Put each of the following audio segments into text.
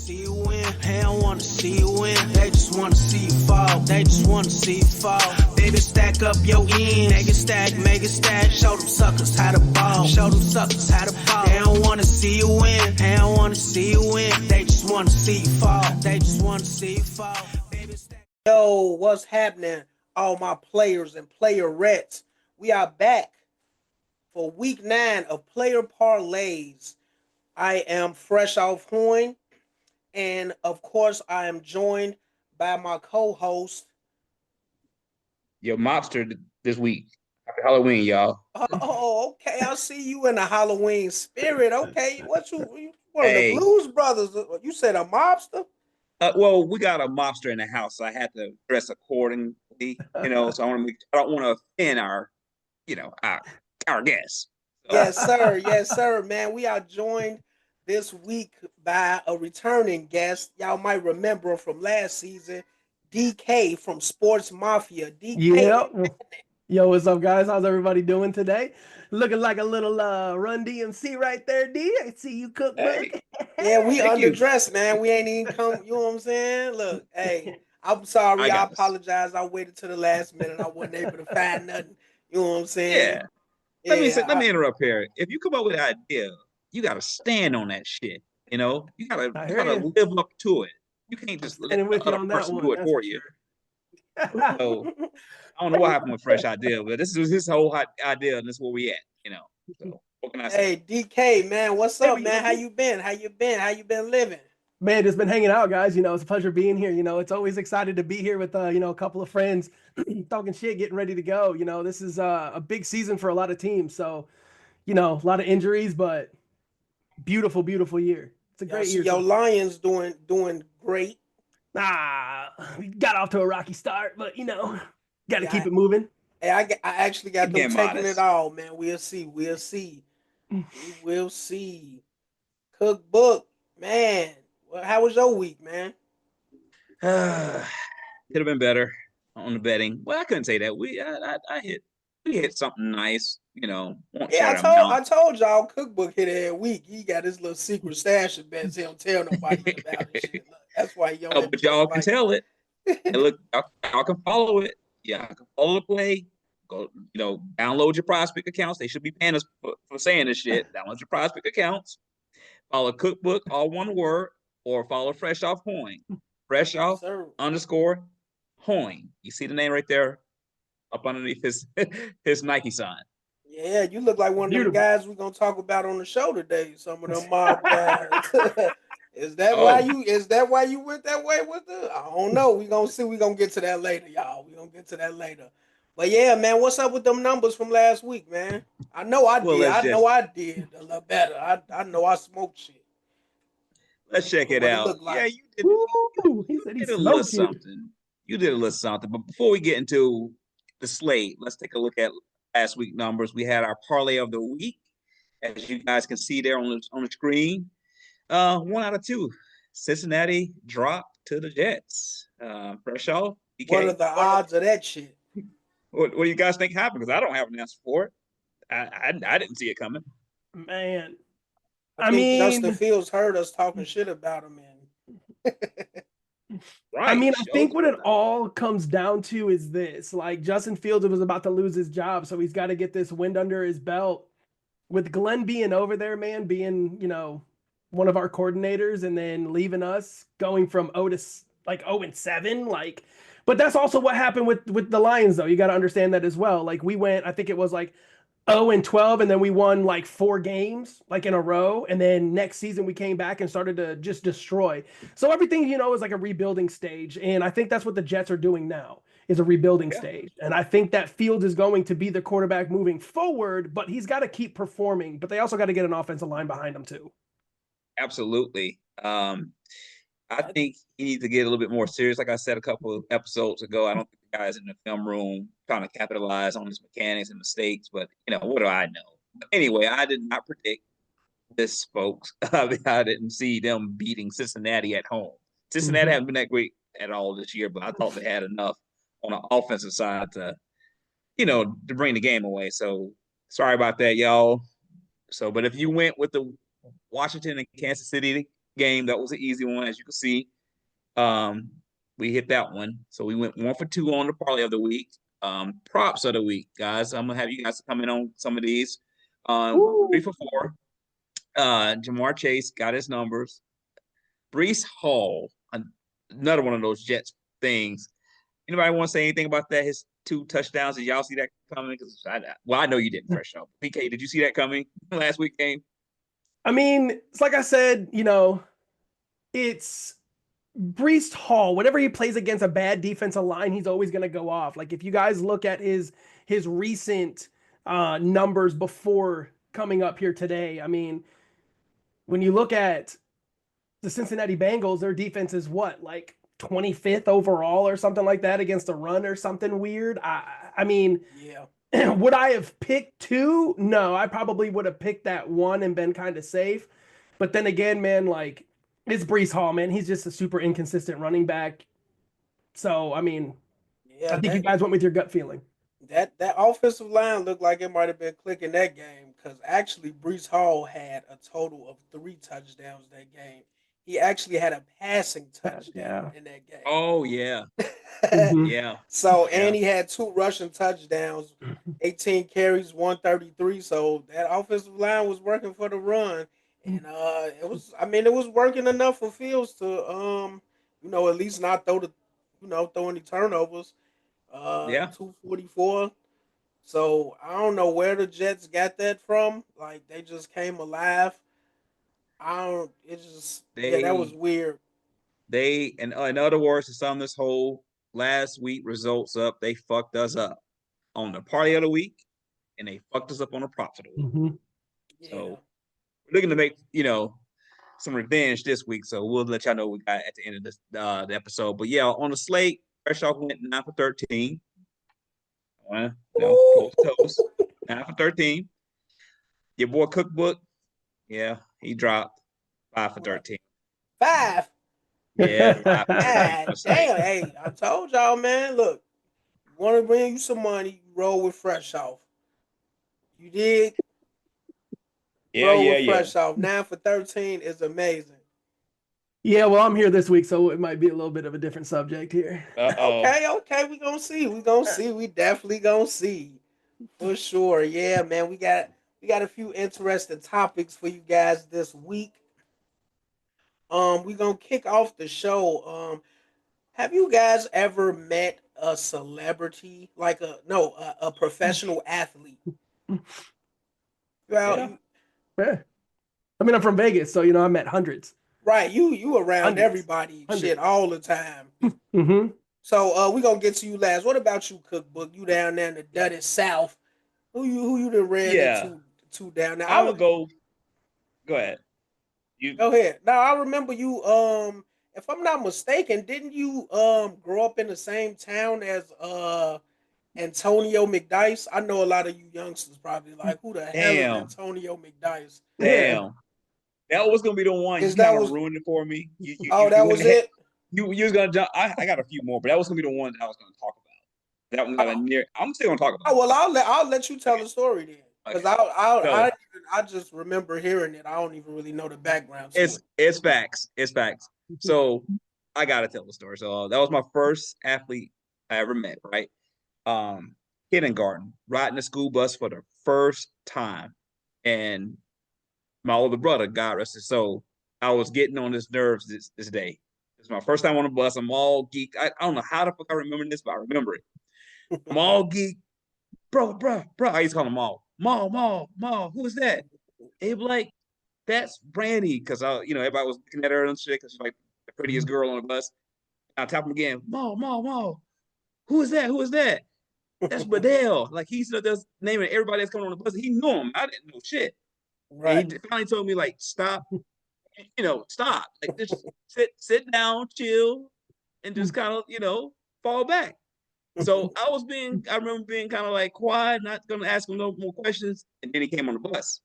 see you win. They don't wanna see you win. They just wanna see you fall. They just wanna see you fall. Baby, stack up your ends. Make it stack. Show them suckers how to ball. Show them suckers how to ball. They don't wanna see you win. They don't wanna see you win. They just wanna see you fall. They just wanna see you fall. Baby, stack. Yo, what's happening? All my players and Playrrrs. We are back for week 9 of player parlays. I am fresh off Hoyne, and of course, I am joined by my co-host. Your mobster this week. Happy Halloween, y'all. Oh, okay. I see you in the Halloween spirit. Okay, what you one of the Hey, Blues Brothers? You said a mobster? well, we got a mobster in the house, so I had to dress accordingly. So I don't want to offend our guests. Yes, sir. Yes, sir. Man, we are joined this week by a returning guest. Y'all might remember from last season, DK from Sports Mafia. DK. Yeah. Yo, what's up, guys? How's everybody doing today? Looking like a little Run DMC right there, D. I see you, Kook. Hey, Yeah, we thank you. underdressed, man. We ain't even come. You know what I'm saying? Look, hey, I'm sorry. I apologize. I waited to the last minute. I wasn't able to find nothing. You know what I'm saying? Yeah. Let me interrupt here. If you come up with an idea, you got to stand on that shit. You gotta live up to it. You can't just let another person do it for you. So I don't know what happened with Fresh Idea, but this is his whole idea, and this is where we at. So what can I say? Hey, DK, man, what's up, man? How you been? How you been living? Man, just been hanging out, guys. It's a pleasure being here. It's always excited to be here with a couple of friends talking shit, getting ready to go. This is a big season for a lot of teams. So, a lot of injuries, but beautiful, beautiful year. It's a great year. Your Lions doing great. We got off to a rocky start, but got to keep it moving. Hey, I actually got them taking it all, man. We'll see. We will see. Cookbook, man. Well, how was your week, man? Could have been better on the betting. Well, I couldn't say that. We hit something nice. I told y'all Cookbook hit every week. He got his little secret stash of bets. He don't tell nobody about it. Shit. Look, that's why y'all. But y'all can tell it. And look, y'all can follow it. Yeah, I can follow the play. Go, download your prospect accounts. They should be paying us for saying this shit. Download your prospect accounts. Follow Cookbook, all one word, or follow Fresh Off Hoyne. Fresh Off _ Hoyne. You see the name right there up underneath his Nike sign. Yeah, you look like one of them guys we're gonna talk about on the show today. Some of them mob guys. Is that why you went that way with it? I don't know. We're gonna see. We're gonna get to that later, y'all. We're gonna get to that later. But yeah, man, what's up with them numbers from last week, man? I know I did a lot better. I know I smoked shit. Let's check it out. Like. Yeah, you did a little something. You did a little something. But before we get into the slate, let's take a look at last week numbers. We had our parlay of the week, as you guys can see there on the screen. 1 out of 2. Cincinnati dropped to the Jets. Fresh off. DK. What are the odds of that shit? What do you guys think happened? Because I don't have an answer for it. I didn't see it coming. Man. I mean, Justin Fields heard us talking shit about him. Right. I mean, I think what it all comes down to is this. Like, Justin Fields was about to lose his job, so he's got to get this wind under his belt. With Glenn being over there, man, being, one of our coordinators and then leaving us, going from 0-7, but that's also what happened with the Lions, though. You got to understand that as well. Like, we went, I think it was 0-12, and then we won 4 games in a row, and then next season we came back and started to just destroy. So everything is like a rebuilding stage, and I think that's what the Jets are doing now, is a rebuilding stage. And I think that Fields is going to be the quarterback moving forward, but he's got to keep performing. But they also got to get an offensive line behind him too. Absolutely. I think he needs to get a little bit more serious. Like I said a couple of episodes ago, I don't think the guys in the film room trying to capitalize on his mechanics and mistakes, but what do I know? But anyway, I did not predict this, folks. I didn't see them beating Cincinnati at home. Cincinnati hasn't been that great at all this year, but I thought they had enough on the offensive side to bring the game away. So sorry about that, y'all. So, but if you went with the Washington and Kansas City game. That was an easy one, as you can see. We hit that one. So we went 1 for 2 on the parlay of the week. Props of the week, guys. I'm gonna have you guys come in on some of these. 3 for 4. Jamar Chase got his numbers. Brees Hall, another one of those Jets things. Anybody want to say anything about that? His 2 touchdowns. Did y'all see that coming? Because I know you didn't. Fresh off. PK, did you see that coming last week game? I mean, it's like I said, it's Brees Hall. Whenever he plays against a bad defensive line, he's always going to go off. Like if you guys look at his recent numbers before coming up here today, I mean, when you look at the Cincinnati Bengals, their defense is what, like 25th overall or something like that against a run or something weird. I mean, yeah. Would I have picked 2? No, I probably would have picked that 1 and been kind of safe. But then again, man, like it's Brees Hall, man. He's just a super inconsistent running back. So, I mean, Yeah, I think you guys went with your gut feeling. That offensive line looked like it might have been clicking that game because actually Brees Hall had a total of 3 touchdowns that game. He actually had a passing touchdown in that game. Oh yeah, yeah. So and he had 2 rushing touchdowns, 18 carries, 133. So that offensive line was working for the run, and it was. I mean, it was working enough for Fields to at least not throw any turnovers. Yeah. 244. So I don't know where the Jets got that from. Like they just came alive. That was weird. They, in other words, to sum this whole last week results up, they fucked us up on the party of the week, and they fucked us up on the props of the week. So we're looking to make some revenge this week. So we'll let y'all know what we got at the end of this the episode. But yeah, on the slate, Fresh Off went 9 for 13. Coast to coast, 9 for 13. Your boy Cookbook, yeah, he dropped 5 for 13. 5. Yeah, 5 for 13. Damn, hey, I told y'all, man. Look, you want to bring you some money, roll with Fresh Off. You did. Roll with Fresh Off. 9 for 13 is amazing. Yeah, well, I'm here this week, so it might be a little bit of a different subject here. Okay, we gonna see. We definitely gonna see. For sure. Yeah, man. We got a few interesting topics for you guys this week. We gonna kick off the show. Have you guys ever met a celebrity, like a professional athlete? Well, yeah. I mean, I'm from Vegas, so I met hundreds. Right, you around everybody, shit, all the time. Mm-hmm. So we gonna get to you last. What about you, Cookbook? You down there in the dirty South? Who you done ran into down there? I would go. Go ahead. You go ahead. Now I remember you. If I'm not mistaken, didn't you grow up in the same town as Antonio McDice? I know a lot of you youngsters probably like, who the hell is Antonio McDice? Damn. That was gonna be the one. You kind of ruined it for me. That was it. You was gonna jump. I got a few more, but that was gonna be the one that I was gonna talk about. That one got a near. I'm still gonna talk about. Oh well, I'll let you tell the story then, because I just remember hearing it. I don't even really know the background. It's facts. It's facts. So I gotta tell the story. So that was my first athlete I ever met. Right, kindergarten, riding the school bus for the first time, and my older brother, God rest his soul, I was getting on his nerves this day. It's my first time on the bus. I'm all geeked. I don't know how the fuck I remember this, but I remember it. I'm all geeked. Bro. I used to call him Ma. Who is that? He'd be like, that's Brandy. Because everybody was looking at her and shit because she's like the prettiest girl on the bus. I tap him again. Ma. Who is that? That's Badell. Like he's just naming everybody that's coming on the bus. He knew him. I didn't know shit. Right. And he finally told me, like, stop. Stop. Like, just sit down, chill, and just kind of, fall back. So I remember being kind of like quiet, not gonna ask him no more questions. And then he came on the bus.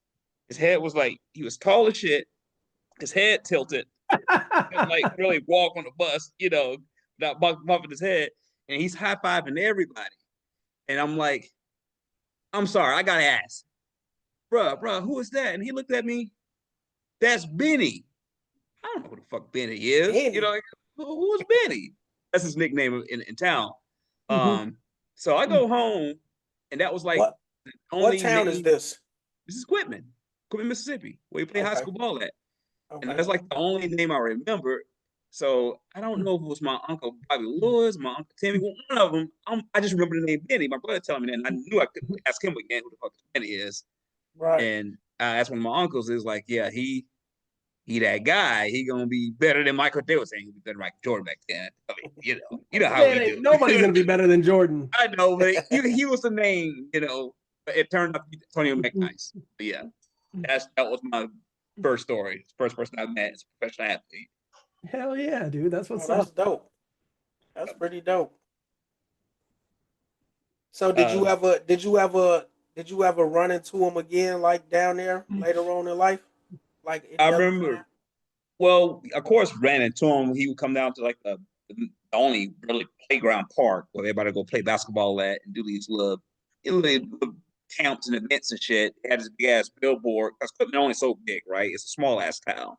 His head was like, he was tall as shit. His head tilted. Like really walk on the bus, without bumping his head. And he's high-fiving everybody. And I'm like, I'm sorry, I gotta ask. Bruh, who is that? And he looked at me. That's Benny. I don't know who the fuck Benny is. Benny. You know, like, who's Benny? That's his nickname in town. Mhm. So I go home, and that was like What the what only town is name. this? This is Quitman, Mississippi, where you play high Okay. school ball at. And Okay. that's like the only name I remember. So I don't know if it was my uncle Bobby Lewis, my uncle Timmy, one of them. I just remember the name Benny. My brother telling me that, and I knew I couldn't ask him again who the fuck Benny is. Right. And that's when my uncles is like, yeah, he that guy. He gonna be better than Michael. They were saying he was better than Michael Jordan back then. I mean, you know how Man, we ain't do. nobody's gonna be better than Jordan. I know, but he was the name. But it turned out to be Antonio McNice. But yeah, that was my first story. First person I met as a professional athlete. Hell yeah, dude. That's what's Oh, that's up. dope. That's pretty dope. So Uh, did you ever run into him again like down there later on in life? Like I any other remember. time? Well, of course, ran into him. He would come down to like the only really playground park where everybody go play basketball at and do these little camps and events and shit. He had this big ass billboard. Because Quitman only so big, right? It's a small ass town.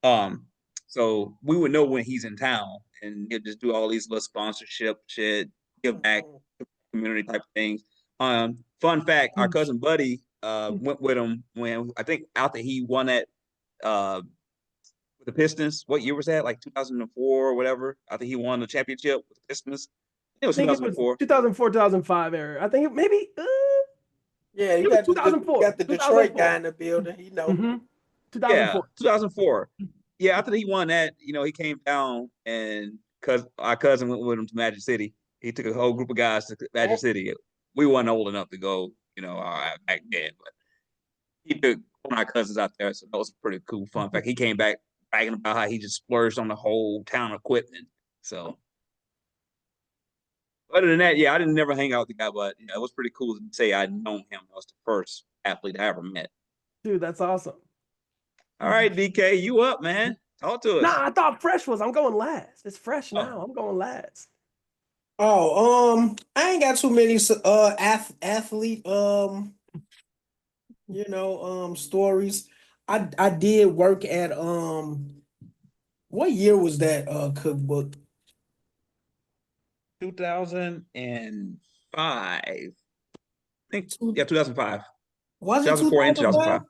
Um, so we would know when he's in town, and he'll just do all these little sponsorship shit, give back Mhm. to community type things. Fun fact: our cousin Buddy went with him when I think after he won that uh with the Pistons. What year was that? Like 2004 or whatever. After he won the championship with the Pistons. It I was think it was 2004. 2004, 2005 era. I think maybe Yeah, it was you 2004. got the Detroit guy 2004. in the building. He know. Mm-hmm. Yeah, 2004. 2004. Yeah, after he won that, he came down and cause our cousin went with him to Magic City. He took a whole group of guys to Magic City. We weren't old enough to go, back then, but he took one of our cousins out there, so that was a pretty cool fun fact. He came back bragging about how he just splurged on the whole town equipment. So other than that, yeah, I didn't never hang out with the guy, but it was pretty cool to say I'd known him. I was the first athlete I ever met. Dude, that's awesome. All right, DK, you up, man? Talk to us. Nah, I thought Fresh was. I'm going last. It's Fresh Oh. now. I'm going last. Oh, I ain't got too many athlete stories. I did work at what year was that cookbook? 2005. I think, yeah, 2005. Was it 2004 and 2005.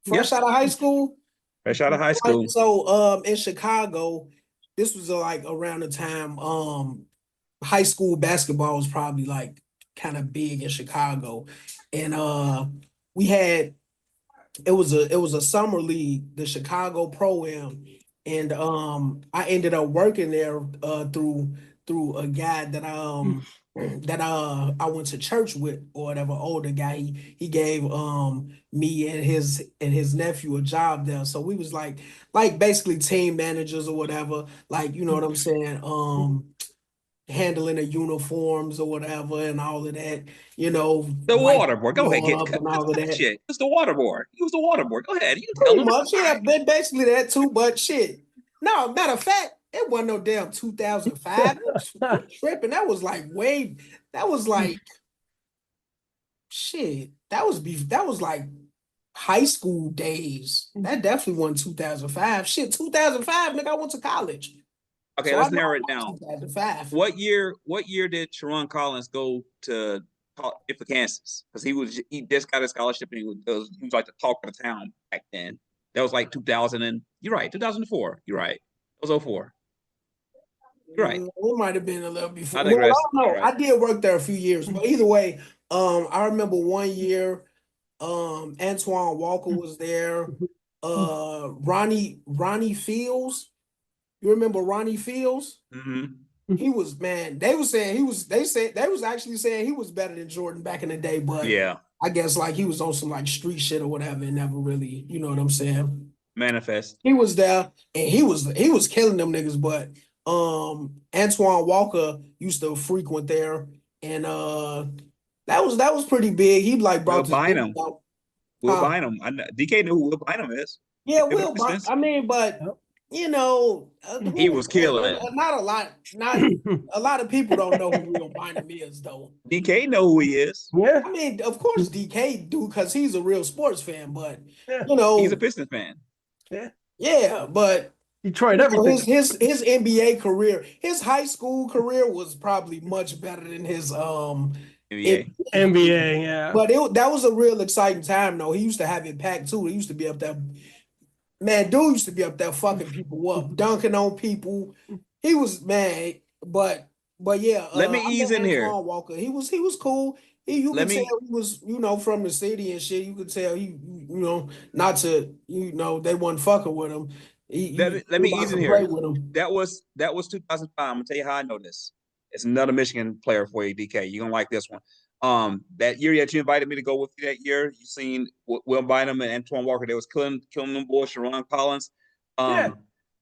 2005? Fresh out of high school? Fresh out of high school. So in Chicago, this was like around the time high school basketball was probably like kind of big in Chicago. And we had it was a summer league, the Chicago Pro-Am, and I ended up working there through a guy that I went to church with or whatever, older guy. He gave me and his nephew a job there. So we was like basically team managers or whatever, like you know what I'm saying, handling the uniforms or whatever and all of that, The like water board. Go ahead, up and all of that. shit. It's the water board. Use the water board. Go ahead. You tell Pretty them. much, yeah, basically that too. But shit, no, matter of fact, it wasn't no damn 2005. Tripping. That was like way. That was like shit. That was like high school days. That definitely wasn't 2005. Shit, 2005, nigga, I went to college. Okay, So let's I know narrow it about down. 2005. What year did Sharon Collins go to for Kansas? Because he just got a scholarship and he was like the talk of the town back then. That was like 2000 and you're right, 2004. You're right. It was 04. You're right. It might have been a little before. I Well, I digress. don't know. All right. I did work there a few years, but either way, I remember one year, Antoine Walker was there. Ronnie Fields. You remember Ronnie Fields? Mm-hmm. He was, man. They was actually saying he was better than Jordan back in the day, but Yeah. I guess like he was on some like street shit or whatever and never really, you know what I'm saying? Manifest. He was there and he was killing them niggas, but Antoine Walker used to frequent there, and that was pretty big. He like Will brought this Bynum. out. Will Bynum. DK knew who Will Bynum is. Yeah, Will Bynum. I mean, but He was killing. not a lot of people don't know who Will Bynum is though. DK know who he is. Yeah. I mean, of course DK do because he's a real sports fan, but Yeah. you know He's a Pistons fan. Yeah. yeah, but He tried So everything. his NBA career, his high school career was probably much better than his NBA. NBA, yeah. But that was a real exciting time though. He used to have it packed too. He used to be up there. Man, dude used to be up there fucking people up, dunking on people. He was man, but yeah, Let me I ease met in here. Antoine Walker. He was cool. You Let could tell me he was, from the city and shit. You could tell not to, they wasn't fucking with him. let He me about ease to in play here. with him. That was 2005. I'm gonna tell you how I know this. It's another Michigan player for you, DK. You're gonna like this one. That year that you invited me to go with you that year, you seen Will Bynum and Antoine Walker. They was killing them boys, Sharon Collins. Yeah.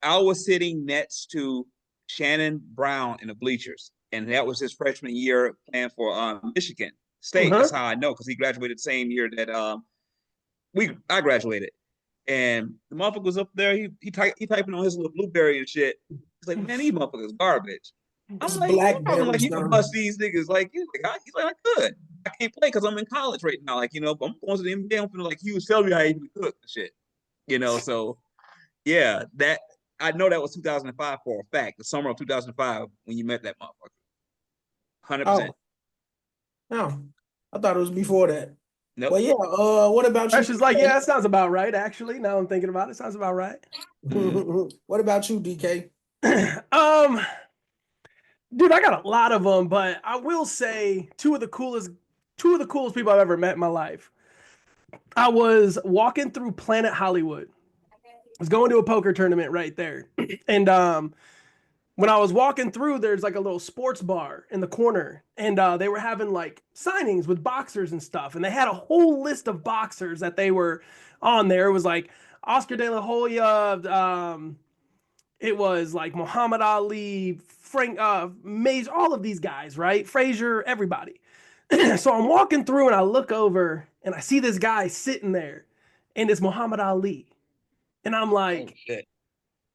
I was sitting next to Shannon Brown in the bleachers, and that was his freshman year playing for Michigan State. That's how I know, because he graduated the same year that I graduated. And the motherfucker was up there. He typing on his little Blueberry and shit. He's like, man, these motherfuckers garbage. It's I'm like, you talking like Blackberry, you can son. bust these niggas? Like he's like, I could. I can't play because I'm in college right now. Like, I'm going to the NBA. I'm feeling like he was telling me how he cook and shit. So yeah, that I know that was 2005 for a fact. The summer of 2005 when you met that motherfucker. 100%. Oh, no. I thought it was before that. Nope. But yeah, what about you? That's just like, yeah, that sounds about right, actually. Now I'm thinking about it. Sounds about right. What about you, DK? Dude, I got a lot of them, but I will say two of the coolest people I've ever met in my life. I was walking through Planet Hollywood. I was going to a poker tournament right there. And when I was walking through, there's like a little sports bar in the corner, and they were having like signings with boxers and stuff, and they had a whole list of boxers that they were on there. It was like Oscar De La Hoya, it was like Muhammad Ali, Frank Mays, all of these guys, right? Frazier, everybody. So I'm walking through and I look over and I see this guy sitting there, and it's Muhammad Ali, and I'm like,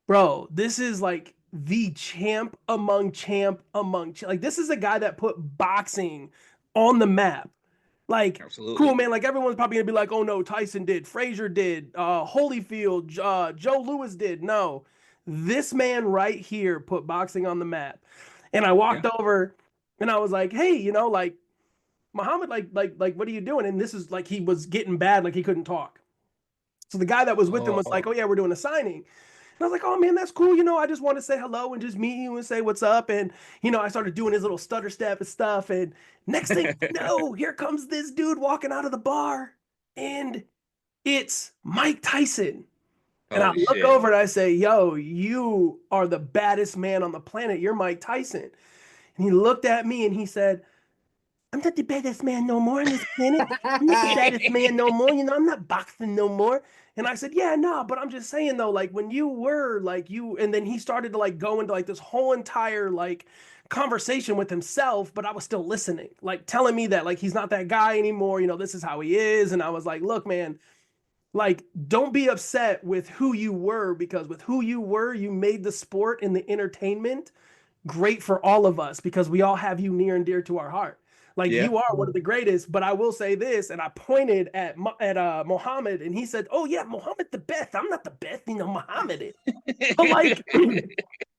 bro, this is like the champ among like this is a guy that put boxing on the map. Like, absolutely. Cool, man. Like, everyone's probably gonna be like, oh no, Tyson did, Frazier did, Holyfield, Joe Louis did. No, this man right here put boxing on the map. And I walked over and I was like, hey, like, Muhammad, like, what are you doing? And this is like, he was getting bad, like he couldn't talk. So the guy that was with him was like, oh yeah, we're doing a signing. And I was like, oh man, that's cool. I just want to say hello and just meet you and say what's up. And, I started doing his little stutter step and stuff. And next thing you know, here comes this dude walking out of the bar, and it's Mike Tyson. And I look over and I say, yo, you are the baddest man on the planet. You're Mike Tyson. And he looked at me and he said, I'm not the baddest man no more on this planet. I'm not the baddest man no more. I'm not boxing no more. And I said, yeah, no, but I'm just saying though, like when you were like and then he started to like go into like this whole entire like conversation with himself, but I was still listening, like telling me that like he's not that guy anymore. This is how he is. And I was like, look, man, like don't be upset with who you were, because with who you were, you made the sport and the entertainment great for all of us, because we all have you near and dear to our heart. Like you are one of the greatest, but I will say this, and I pointed at Muhammad, and he said, "Oh yeah, Muhammad the best. I'm not the best, Muhammad is." But like,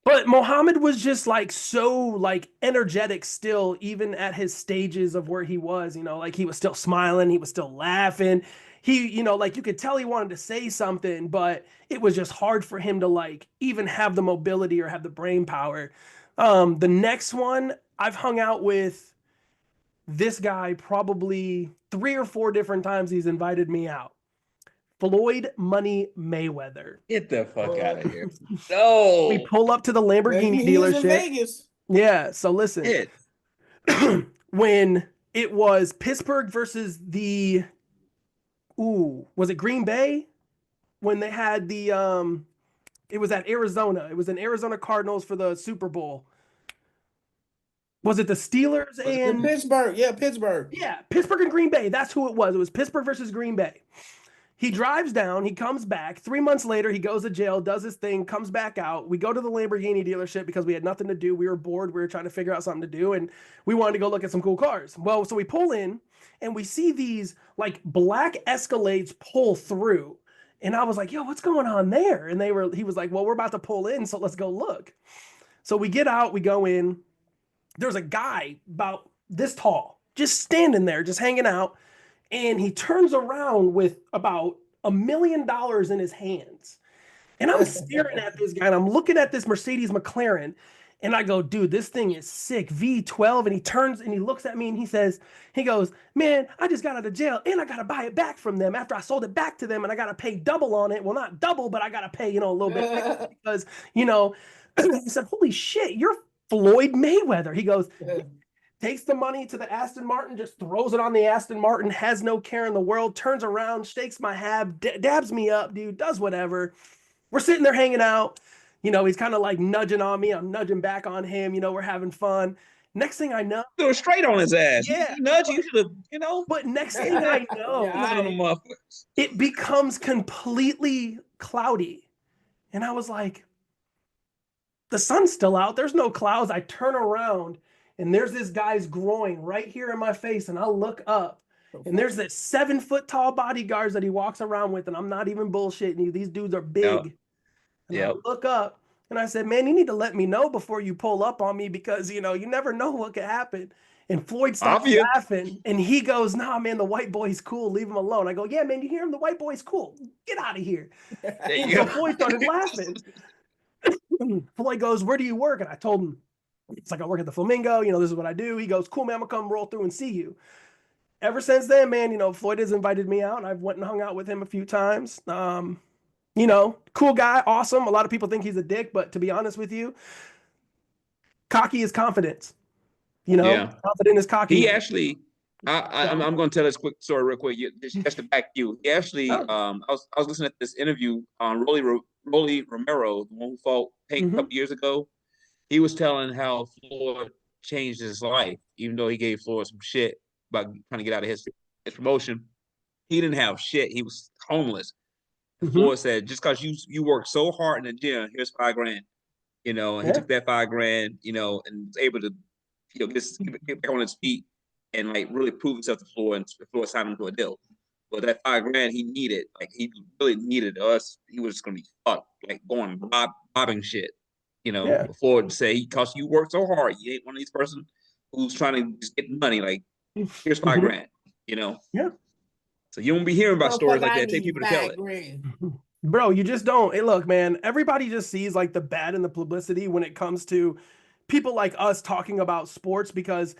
but Muhammad was just like so like energetic still, even at his stages of where he was. Like he was still smiling, he was still laughing. He, like you could tell he wanted to say something, but it was just hard for him to like even have the mobility or have the brain power. The next one, I've hung out with this guy probably 3 or 4 different times. He's invited me out. Floyd Money Mayweather. Get the fuck out of here. No. We pull up to the Lamborghini dealership. In Vegas. Yeah, so listen. When it was Pittsburgh versus was it Green Bay? When they had it was at Arizona. It was in Arizona Cardinals for the Super Bowl. Was it the Steelers and Pittsburgh? Yeah, Pittsburgh. Yeah, Pittsburgh and Green Bay. That's who it was. It was Pittsburgh versus Green Bay. He drives down. He comes back. 3 months later, he goes to jail, does his thing, comes back out. We go to the Lamborghini dealership because we had nothing to do. We were bored. We were trying to figure out something to do, and we wanted to go look at some cool cars. Well, so we pull in, and we see these like black Escalades pull through. And I was like, yo, what's going on there? And he was like, well, we're about to pull in, so let's go look. So we get out, we go in. There's a guy about this tall, just standing there, just hanging out. And he turns around with about $1 million in his hands. And I'm staring at this guy and I'm looking at this Mercedes McLaren. And I go, dude, this thing is sick. V12. And he turns and he looks at me and he goes, man, I just got out of jail and I got to buy it back from them after I sold it back to them. And I got to pay double on it. Well, not double, but I got to pay, a little bit extra because, he said, holy shit, you're Floyd Mayweather. He goes, takes the money to the Aston Martin, just throws it on the Aston Martin, has no care in the world, turns around, shakes my hand, dabs me up, dude, does whatever. We're sitting there hanging out. He's kind of like nudging on me. I'm nudging back on him. We're having fun. Next thing I know, Threw straight on his ass. Yeah. You nudge, you should have, But next thing I know, it becomes completely cloudy. And I was like, the sun's still out. There's no clouds. I turn around and there's this guy's groin right here in my face. And I look up and there's that 7-foot tall bodyguards that he walks around with. And I'm not even bullshitting you. These dudes are big. And I look up and I said, man, you need to let me know before you pull up on me because, you never know what could happen. And Floyd starts laughing and he goes, nah, man, the white boy's cool. Leave him alone. I go, yeah, man, you hear him? The white boy's cool. Get out of here. And so Floyd started laughing. Floyd goes, where do you work? And I told him, it's like I work at the Flamingo. This is what I do. He goes, cool, man, I'm going to come roll through and see you. Ever since then, man, Floyd has invited me out and I've went and hung out with him a few times. Cool guy, awesome. A lot of people think he's a dick, but to be honest with you, cocky is confidence. Confident is cocky. He actually, I'm going to tell this quick story real quick. Just to back you. He actually, I was listening to this interview on Rolly Romero, the one who fought Pink a couple years ago. He was telling how Floyd changed his life, even though he gave Floyd some shit about trying to get out of his promotion. He didn't have shit. He was homeless. Floyd said, just because you work so hard in the gym, here's $5,000. And he took that $5,000, and was able to, get back on his feet and like really prove himself to Floyd, and Floyd signed him to a deal. But that $5,000 he needed, like he really needed us. He was gonna be fucked, like going robbing shit. Floyd said, because you work so hard, you ain't one of these person who's trying to just get money. Like, here's $5,000. Yeah. So you won't be hearing about stories like that. Take people to tell it. Bro, you just don't. Hey, look, man, everybody just sees like the bad and the publicity when it comes to people like us talking about sports because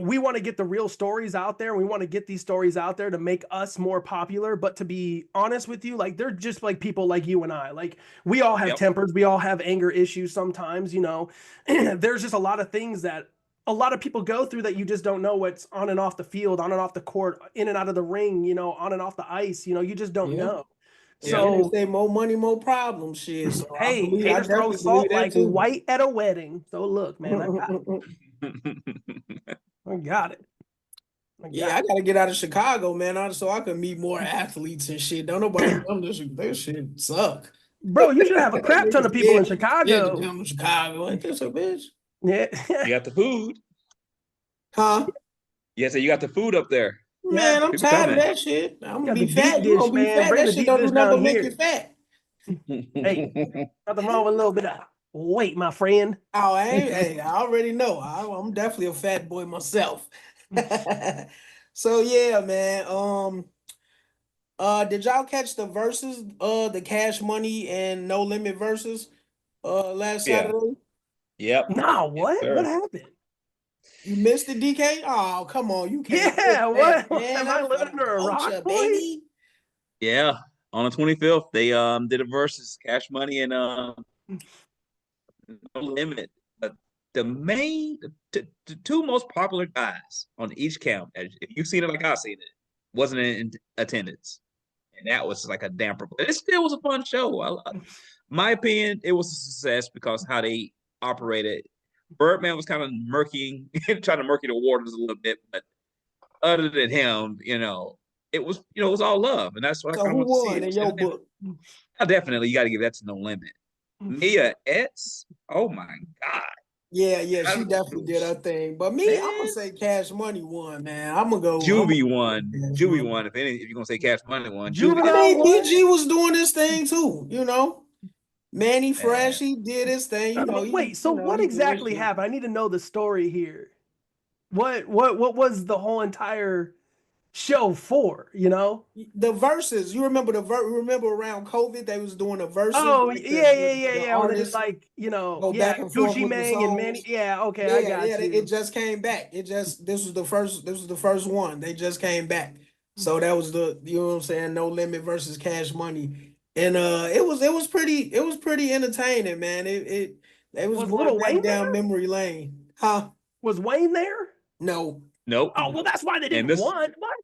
we want to get the real stories out there. We want to get these stories out there to make us more popular. But to be honest with you, like they're just like people like you and I. Like we all have tempers. We all have anger issues sometimes, There's just a lot of things that a lot of people go through that you just don't know what's on and off the field, on and off the court, in and out of the ring, on and off the ice. You just don't know. So they say more money, more problems. Shit. So hey, haters throw salt like white at a wedding. So look, man, I got it. I got it. I gotta get out of Chicago, man, so I can meet more athletes and shit. Don't nobody come to this shit suck. Bro, you should have a crap ton of people in Chicago. Come to Chicago, ain't this a bitch? Yeah. You got the food. Huh? Yeah, so you got the food up there. Man, I'm tired of that shit. I'm gonna be fat. You gonna be fat. That shit don't do nothing but make you fat. Hey, nothing wrong with a little bit of weight, my friend. Oh, I already know. I'm definitely a fat boy myself. So yeah, man. Did y'all catch the verses? The Cash Money and No Limit verses last Saturday? Yep. No, what? Yes, what happened? You missed it, DK? Oh, come on. You can't. Yeah, what? Man, Am I living under a rock, baby? Yeah. On the 25th, they did a versus Cash Money and No Limit. But the two most popular guys on each count, if you've seen it like I've seen it, wasn't in attendance. And that was like a damper. But it still was a fun show. My opinion, it was a success because how they operated. Birdman was kind of trying to murky the waters a little bit, but other than him, it was all love, and that's what I kind of want to see. In your book? Definitely, you got to give that to No Limit. Mia Etz, oh my God, Yeah, I she don't- definitely did her thing. But me, I'm gonna Man, say Cash Money won, man. I'm gonna go Juvie with won. Cash Juvie Money. won. If you're gonna say Cash Money won, Juvie. I Juvenile mean, one. BG was doing his thing too, you know. Manny Man, Fresh, he did his thing, you know. Wait, so what He did his exactly shit. happened? I need to know the story here. What was the whole entire show for? You know? The verses, you remember remember around COVID they was doing the verses, Oh like yeah. the When they did artists like go yeah, back and forth Gucci with the Mane and Manny. songs. Yeah, okay, I Yeah, got it you. just came back. This was the first one. They just came back. So that was you know what I'm saying, No Limit versus Cash Money. And it was pretty entertaining, man. They was Was going Lil back Wayne down there? memory lane. Huh? Was Wayne there? No. nope. Oh well, that's why they And didn't this want. What?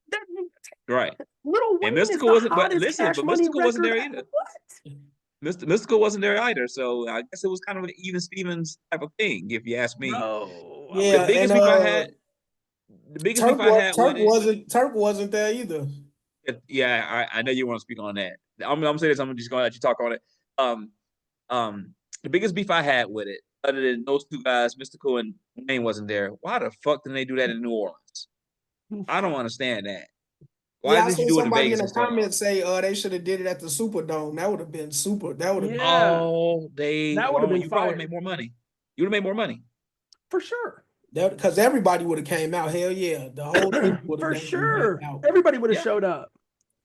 right. Little And Wayne is Mystical the wasn't. But hottest listen, Cash but Money Mystical wasn't record. there either. What? Mystical wasn't there either. So I guess it was kind of an even Stevens type of thing, if you ask me. Bro, I The would. Yeah, and biggest beef I had, the biggest beef I had with it. Turk wasn't there either. Yeah, I know you want to speak on that. I'm gonna say this. I'm just gonna let you talk on it. Um, the biggest beef I had with it, other than those two guys, Mystical and Wayne wasn't there. Why the fuck didn't they do that in New Orleans? I don't understand that. Why Yeah, I did you saw do it in somebody in Vegas the instead? comments say they should have did it at the Superdome. That would have been super. That would have been Yeah, All day that would have long. been You probably would have fire made more money. You would have made more money. for sure. because everybody would have came out. Hell yeah, the whole city would have For definitely came sure, out. everybody would have Yeah. showed up.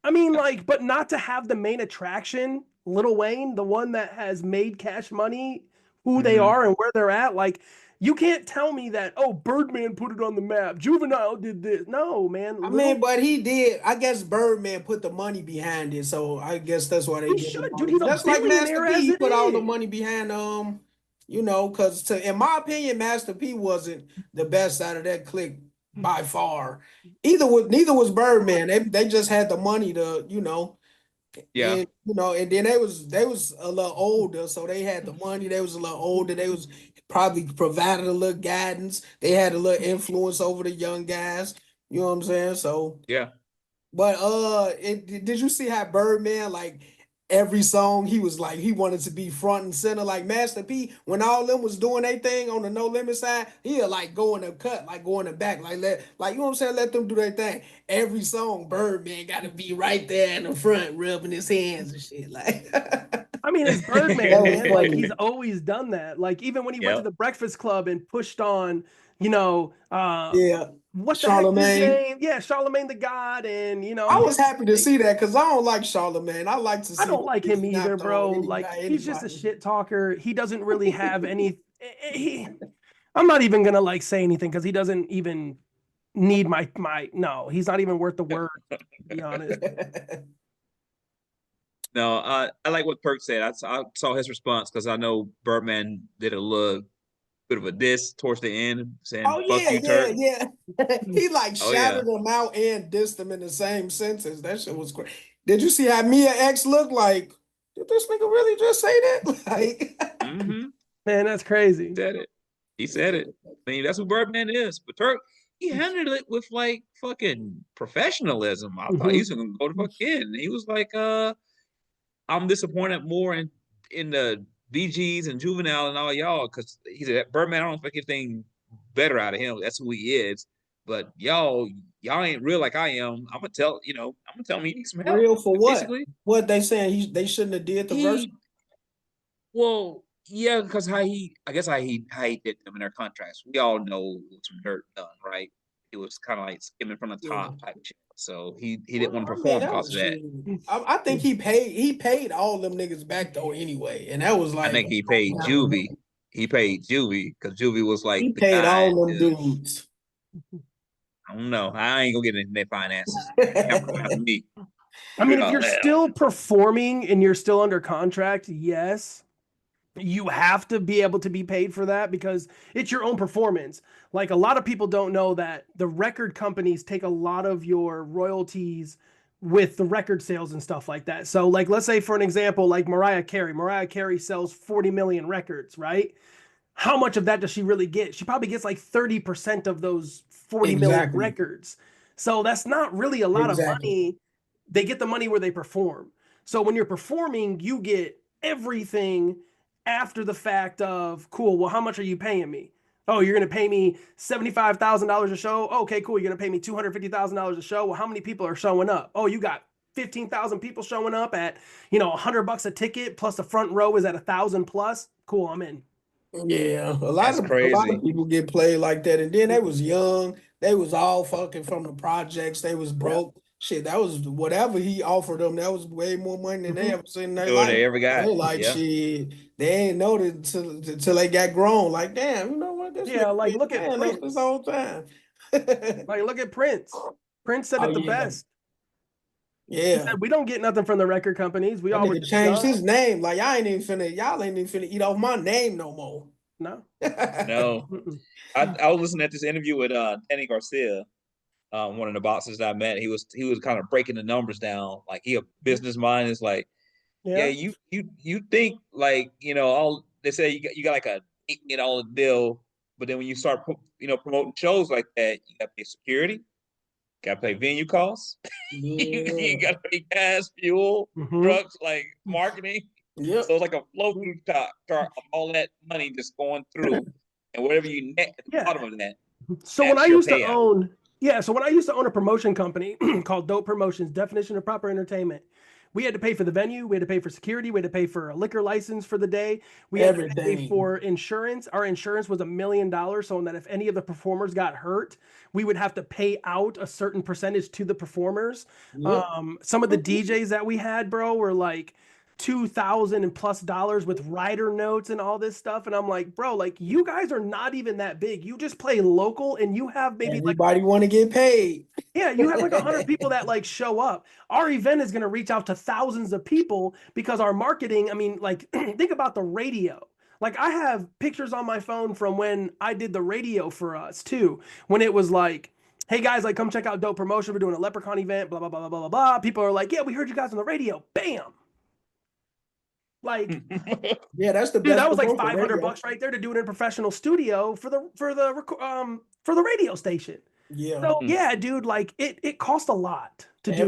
I mean, Yeah. like, but not to have the main attraction, Lil Wayne, the one that has made Cash Money who they Mhm. are and where they're at. Like, you can't tell me that, oh, Birdman put it on the map. Juvenile did this. No, man. I Little mean, but he did. I guess Birdman put the money behind it, so I guess that's why they he give him should, all dude. the. He's a Just like Master billionaire P, as he it put all the is. money behind because in my opinion, Master P wasn't the best out of that clique by far. Neither was Birdman. They just had the money to Yeah. and then they was a little older, so they had the money. They was a little older. They was probably provided a little guidance. They had a little influence over the young guys. You know what I'm saying? So, Yeah. but did you see how Birdman, like, every song he was like he wanted to be front and center, like Master P when all them was doing their thing on the No Limit side, he'd like go in the cut, like go in the back, like you know what I'm saying, let them do their thing. Every song Birdman got to be right there in the front rubbing his hands and shit, like. I mean, it's That Birdman, was man. Like, he's funny. always done that. Like, even when he went to Yep. the Breakfast Club and pushed on, Yeah, what the heck is his Charlemagne. name? Yeah, Charlemagne the God, and I he was was happy to like, see that because I don't like Charlemagne. I like to I see don't him like get him either, snapped on bro. any Like, by he's just a anybody. shit talker. He doesn't really have any. He, I'm not even gonna like say anything because he doesn't even need my. No, he's not even worth the word. To be honest. No, I like what Perk said. I saw his response because I know Birdman did a little bit of a diss towards the end, saying Oh "fuck yeah, you, yeah, Turk." yeah. He like Oh yeah, shouted them out and dissed them in the same sentence. That shit was great. Did you see how Mia X looked like? Did this nigga really just say that? Like, mm-hmm. Man, that's crazy. Said it. He said it. I mean, that's who Birdman is. But Turk, he handled it with like fucking professionalism. I thought he was gonna go to fuck in. He was like, I'm disappointed more in the BGs and Juvenile and all y'all because he said Birdman. I don't expect anything better out of him. That's who he is. But y'all ain't real like I am. I'm gonna tell him he needs some help. real for what? Basically, What they saying? They shouldn't have did the verse. he well, yeah, because how he did them in their contracts. We all know it was some dirt done, right? It was kind of like skimming from the Yeah. top type shit. So he didn't want to I mean, perform that because was of that. shit. I think he paid all them niggas back though anyway, and that was I like think he paid Juvie. He paid Juvie because Juvie was like he the paid guy. all them dudes. I don't know. I ain't gonna get into their finances. Never come after me. I mean, if Oh you're hell. still performing and you're still under contract, yes, you have to be able to be paid for that because it's your own performance. Like a lot of people don't know that the record companies take a lot of your royalties with the record sales and stuff like that. So like let's say for an example like Mariah Carey. Mariah Carey sells 40 million records, right? How much of that does she really get? She probably gets like 30% of those 40 million Exactly. records. So that's not really a lot of Exactly. money. They get the money where they perform. So when you're performing, you get everything after the fact of, cool, well, how much are you paying me? Oh, you're going to pay me $75,000 a show? Okay, cool. You're going to pay me $250,000 a show? Well, how many people are showing up? Oh, you got 15,000 people showing up at, $100 a ticket, plus the front row is at 1,000 plus. Cool, I'm in. Yeah, That's a lot crazy. of people get played like that, and then they was young. They was all fucking from the projects. They was broke. Shit, that was whatever he offered them. That was way more money than they ever seen in their Doing life. it every guy. They like Yeah. shit. They ain't know that till they got grown. Like, damn, you know what? This Yeah, nigga like, been look at playing us this Prince. whole time. Like, look at Prince. Prince said Oh, it the yeah. best. He Yeah, said, we don't get nothing from the record companies. We that all were nigga just changed young. his name. Like, y'all ain't even finna eat off my name no more. No. No. Mm-mm. I was listening at this interview with Danny Garcia, one of the boxers that I met. He was kind of breaking the numbers down. Like he a business mind is like, yeah, Yeah. you think like, all they say you got like a $8 million deal, but then when you start promoting shows like that, you got to pay security, got to pay venue costs, you Yeah. got to pay gas, fuel, Mhm. drugs, like marketing. Yep. So it's like a flow through chart of all that money just going through, and whatever you net at the Yeah. bottom of that, So when I that's your used to payout. own, so when I used to own a promotion company called Dope Promotions, definition of proper entertainment, we had to pay for the venue, we had to pay for security, we had to pay for a liquor license for the day, we had to pay Everything. for insurance. Our insurance was $1 million, so that if any of the performers got hurt, we would have to pay out a certain percentage to the performers. Yep. Some of the DJs that we had, bro, were like $2,000 and plus with rider notes and all this stuff. And I'm like, bro, like you guys are not even that big. You just play local and you have maybe Everybody want to get paid. you have like 100 people that like show up. Our event is going to reach out to thousands of people because our marketing, I mean, like think about the radio. Like I have pictures on my phone from when I did the radio for us too, when it was like, hey guys, like come check out Dope Promotion. We're doing a Leprechaun event, blah, blah, blah, blah, blah, blah. People are like, yeah, we heard you guys on the radio. Bam. Like, Yeah, that's the dude, best that was like promotion, radio. $500 right there to do it in a professional studio for the radio station. Yeah. So yeah, dude, like it costs a lot to do.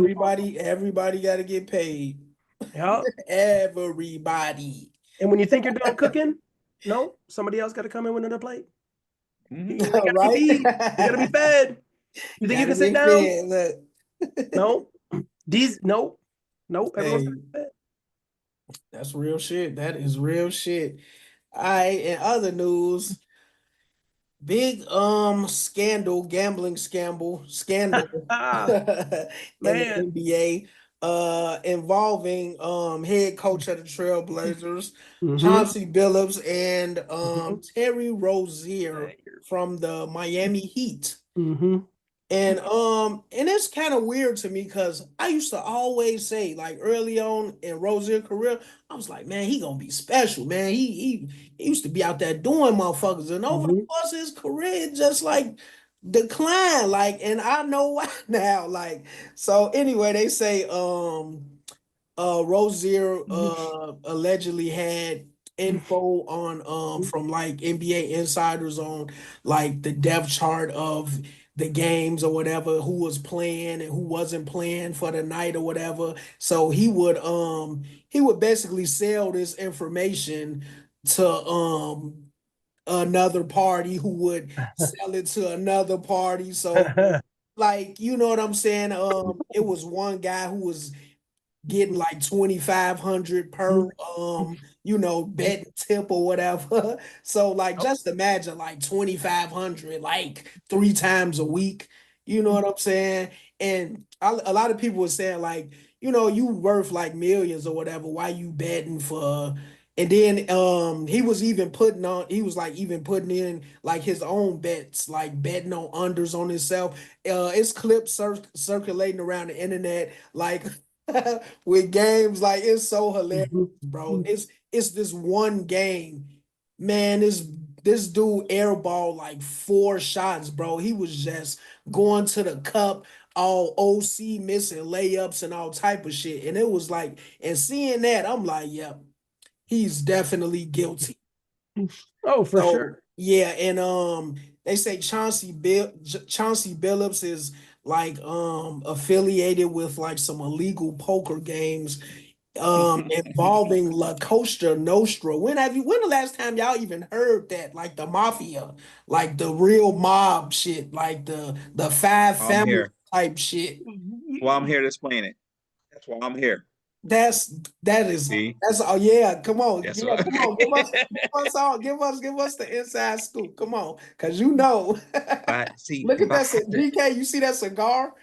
Everybody got to get paid. Yeah. Everybody. And when you think you're done cooking, no, somebody else got to come in with another plate. You gotta Right? be gotta be fed. You think you can sit down? No. Nope. Everyone's gotta be fed. That's real shit. That is real shit. All right, in other news, big gambling scandal in the Man. NBA involving head coach of the Trailblazers, Mhm. Chauncey Billups, and Mhm. Terry Rozier from the Miami Heat. Mhm. And it's kind of weird to me because I used to always say, like early on in Rozier's career, I was like, man, he gonna be special, man. He used to be out there doing motherfuckers, and over the course of his career, it just like declined. Like, and I know why now. Like, so anyway, they say Rozier allegedly had info on from like NBA insiders on like the depth chart of the games or whatever, who was playing and who wasn't playing for the night or whatever. So he would basically sell this information to another party who would sell it to another party. So like, you know what I'm saying? It was one guy who was getting like 2,500 per bet tip or whatever. So like just imagine like 2,500 like 3 times a week. You know what I'm saying? And a lot of people were saying like, you worth like millions or whatever. Why you betting for? And then he was even putting in like his own bets, like betting on unders on himself. It's clips circulating around the internet like with games, like it's so hilarious, bro. It's this one game, man. This dude airball like 4 shots, bro. He was just going to the cup, all OC missing layups and all type of shit. And it was like, and seeing that, I'm like, yep, he's definitely guilty. Oh, for sure. Yeah, and they say Chauncey Billups is like affiliated with like some illegal poker games involving La Costa Nostra. When the last time y'all even heard that? Like the mafia, like the real mob shit, like the five I'm family here. type shit. Well, I'm here to explain it. That's why I'm here. That's See, that's oh yeah, come on. that's Yeah, what. come on. Give us the inside scoop. Come on. Cause you know. But see, Look if at I that had to, GK, you see that cigar?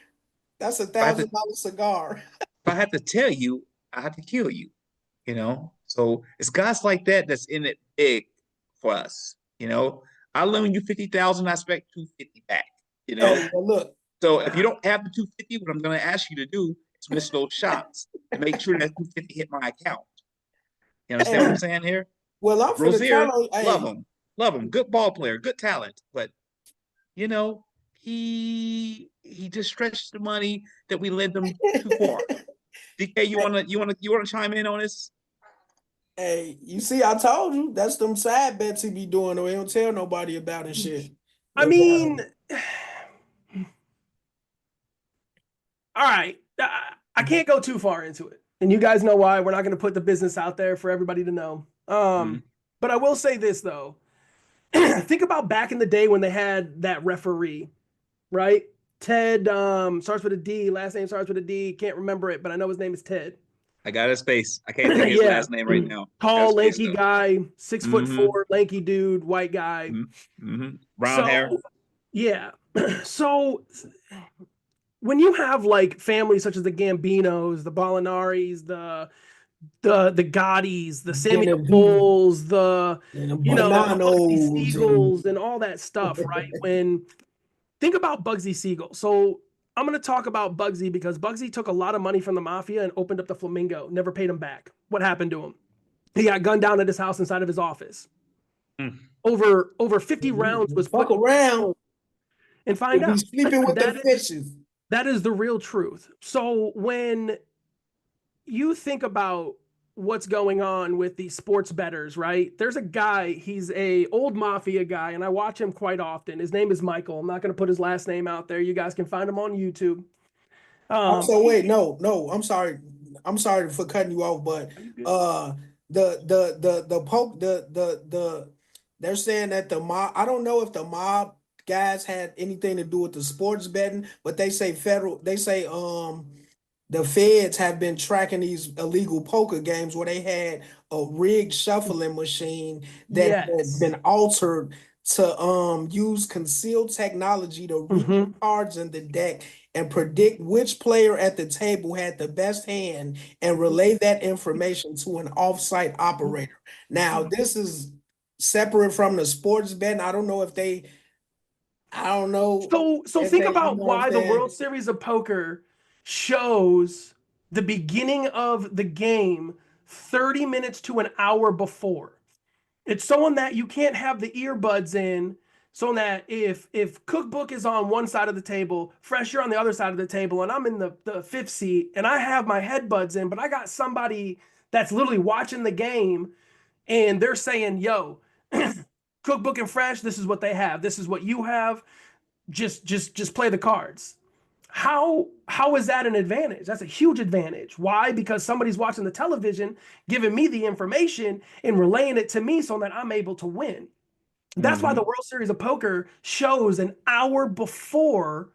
That's a if I had to, if $1,000 cigar. I had to tell you, I had to kill you. You know, so it's guys like that that's in it big for us. You know, I loan you 50,000, I expect 250 back. You Hey, know, well, look, so if you don't have the 250, what I'm going to ask you to do is miss those shots to make sure that 250 hit my account. You understand what I'm hey, saying here? well, I'm finna Rozier, tell you, hey, love him, good ball player, good talent, but you know, he just stretched the money that we lent him too far. DK, you wanna chime in on this? hey, you see, I told you that's them side bets he be doing. Though he don't tell nobody about and shit. I But mean, all right. I can't go too far into it. And you guys know why. We're not going to put the business out there for everybody to know. Mhm. But I will say this, though. Think about back in the day when they had that referee, right? Ted starts with a D, last name starts with a D. Can't remember it, but I know his name is Ted. I got his face. I can't think of his Yeah. last name right now. Got Tall, his face lanky though. guy, 6'4", Mm-hmm. lanky dude, white guy. Mm-hmm. Brown hair. So, yeah. So when you have like families such as the Gambinos, the Ballinaris, the Gottis, the Sammy Genevieve Bulls, the and the the Bugsy Bonanos and Siegels and all that stuff, right? When think about Bugsy Siegel. So I'm going to talk about Bugsy because Bugsy took a lot of money from the mafia and opened up the Flamingo, never paid him back. What happened to him? He got gunned down at his house inside of his office. Mm. Over 50 rounds was fuck put in around and find and be out. sleeping with the That is fishes. that is the real truth. So when you think about what's going on with these sports bettors, right? There's a guy, he's a old mafia guy, and I watch him quite often. His name is Michael. I'm not going to put his last name out there. You guys can find him on YouTube. Also, wait, no, I'm sorry. I'm sorry for cutting you off, but uh the poke the they're saying that the mob, I don't know if the mob guys had anything to do with the sports betting, but they say the feds have been tracking these illegal poker games where they had a rigged shuffling machine that had Yes. been altered to use concealed technology to read Mm-hmm. cards in the deck and predict which player at the table had the best hand and relay that information to an off-site operator. Now, this is separate from the sports betting. I don't know So if think they, you about know what I'm why the saying? World Series of Poker shows the beginning of the game 30 minutes to an hour before. It's so that you can't have the earbuds in, so that if Cookbook is on one side of the table, Fresh you're on the other side of the table, and I'm in the fifth seat, and I have my headbuds in, but I got somebody that's literally watching the game, and they're saying, "Yo, Cookbook and Fresh, this is what they have. This is what you have. Just play the cards." How is that an advantage? That's a huge advantage. Why? Because somebody's watching the television, giving me the information and relaying it to me so that I'm able to win. That's why the Mm-hmm. World Series of Poker shows an hour before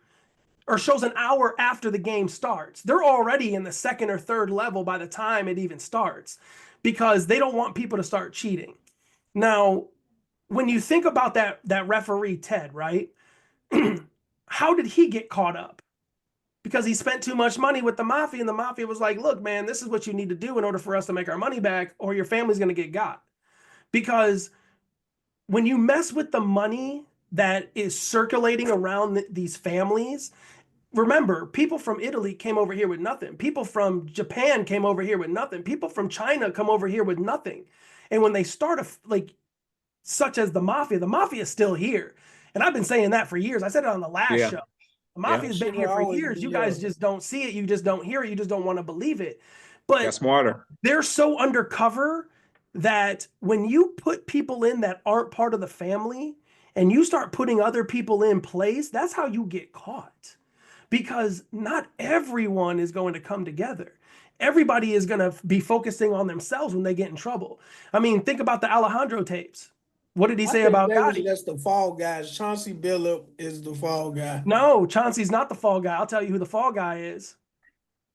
or shows an hour after the game starts. They're already in the second or third level by the time it even starts because they don't want people to start cheating. Now, when you think about that referee Ted, right? How did he get caught up? Because he spent too much money with the mafia, and the mafia was like, "Look, man, this is what you need to do in order for us to make our money back, or your family's going to get got." Because when you mess with the money that is circulating around these families, remember, people from Italy came over here with nothing. People from Japan came over here with nothing. People from China come over here with nothing. And when they start like such as the mafia is still here. And I've been saying that for years. I said it on the last Yeah. show. The Yeah. mafia's been Should here for always years. be You guys just don't see it. You just don't hear it. You just don't want to believe it. Got But smarter. they're so undercover that when you put people in that aren't part of the family and you start putting other people in place, that's how you get caught. Because not everyone is going to come together. everybody is going to be focusing on themselves when they get in trouble. I mean, think about the Alejandro tapes. What did he say about Gotti? That's the fall guys. Chauncey Billup is the fall guy. No, Chauncey's not the fall guy. I'll tell you who the fall guy is.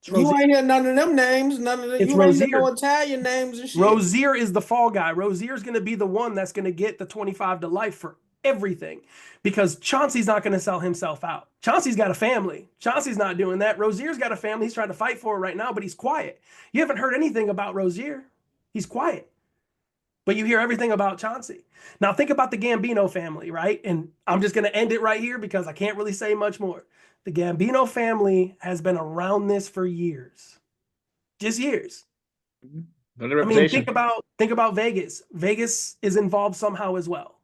You ain't hear none of them names. None of them. It's You ain't Rozier. hear no Italian names and shit. Rozier is the fall guy. Rozier's going to be the one that's going to get the 25 to life for everything, because Chauncey's not going to sell himself out. Chauncey's got a family. Chauncey's not doing that. Rozier's got a family. He's trying to fight for it right now, but he's quiet. You haven't heard anything about Rozier. He's quiet. But you hear everything about Chauncey. Now think about the Gambino family, right? And I'm just going to end it right here because I can't really say much more. The Gambino family has been around this for years. Just years. I mean, think about Vegas. Vegas is involved somehow as well.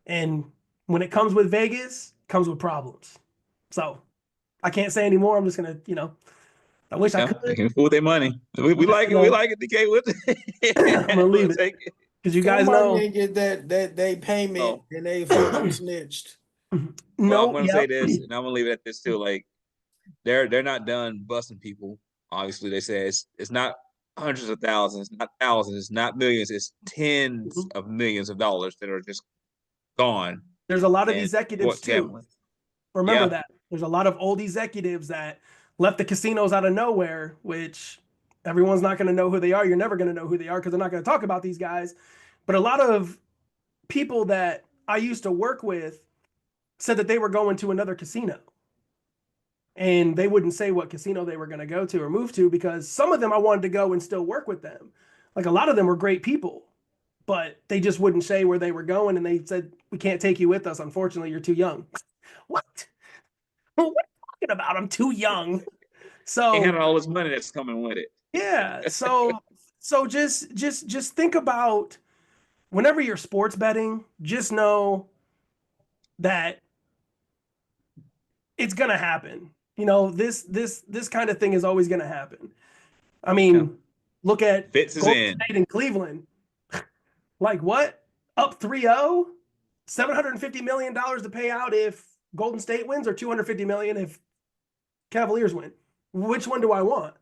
And when it comes with Vegas, it comes with problems. So I can't say anymore. I'm just going to, I wish I could. They can fool their money. We like it. We like it, DK. I'm going to leave it. Because you guys know. They get that they payment and they fucking snitched. No, I'm going to say this, and I'm going to leave it at this too. Like, they're not done busting people. Obviously, they say it's not hundreds of thousands, not thousands, it's not millions, it's tens of millions of dollars that are just gone. There's a lot of executives too. Remember that. There's a lot of old executives that left the casinos out of nowhere, which everyone's not going to know who they are. You're never going to know who they are because they're not going to talk about these guys. But a lot of people that I used to work with said that they were going to another casino. And they wouldn't say what casino they were going to go to or move to, because some of them I wanted to go and still work with them. Like, a lot of them were great people, but they just wouldn't say where they were going. And they said, we can't take you with us. Unfortunately, you're too young. What? What are you talking about? I'm too young. So he had all this money that's coming with it. Yeah. So just think about, whenever you're sports betting, just know that it's going to happen. This kind of thing is always going to happen. I mean, look at Golden State in Cleveland. Like, what? Up 3-0? $750 million to pay out if Golden State wins, or $250 million if Cavaliers win? Which one do I want?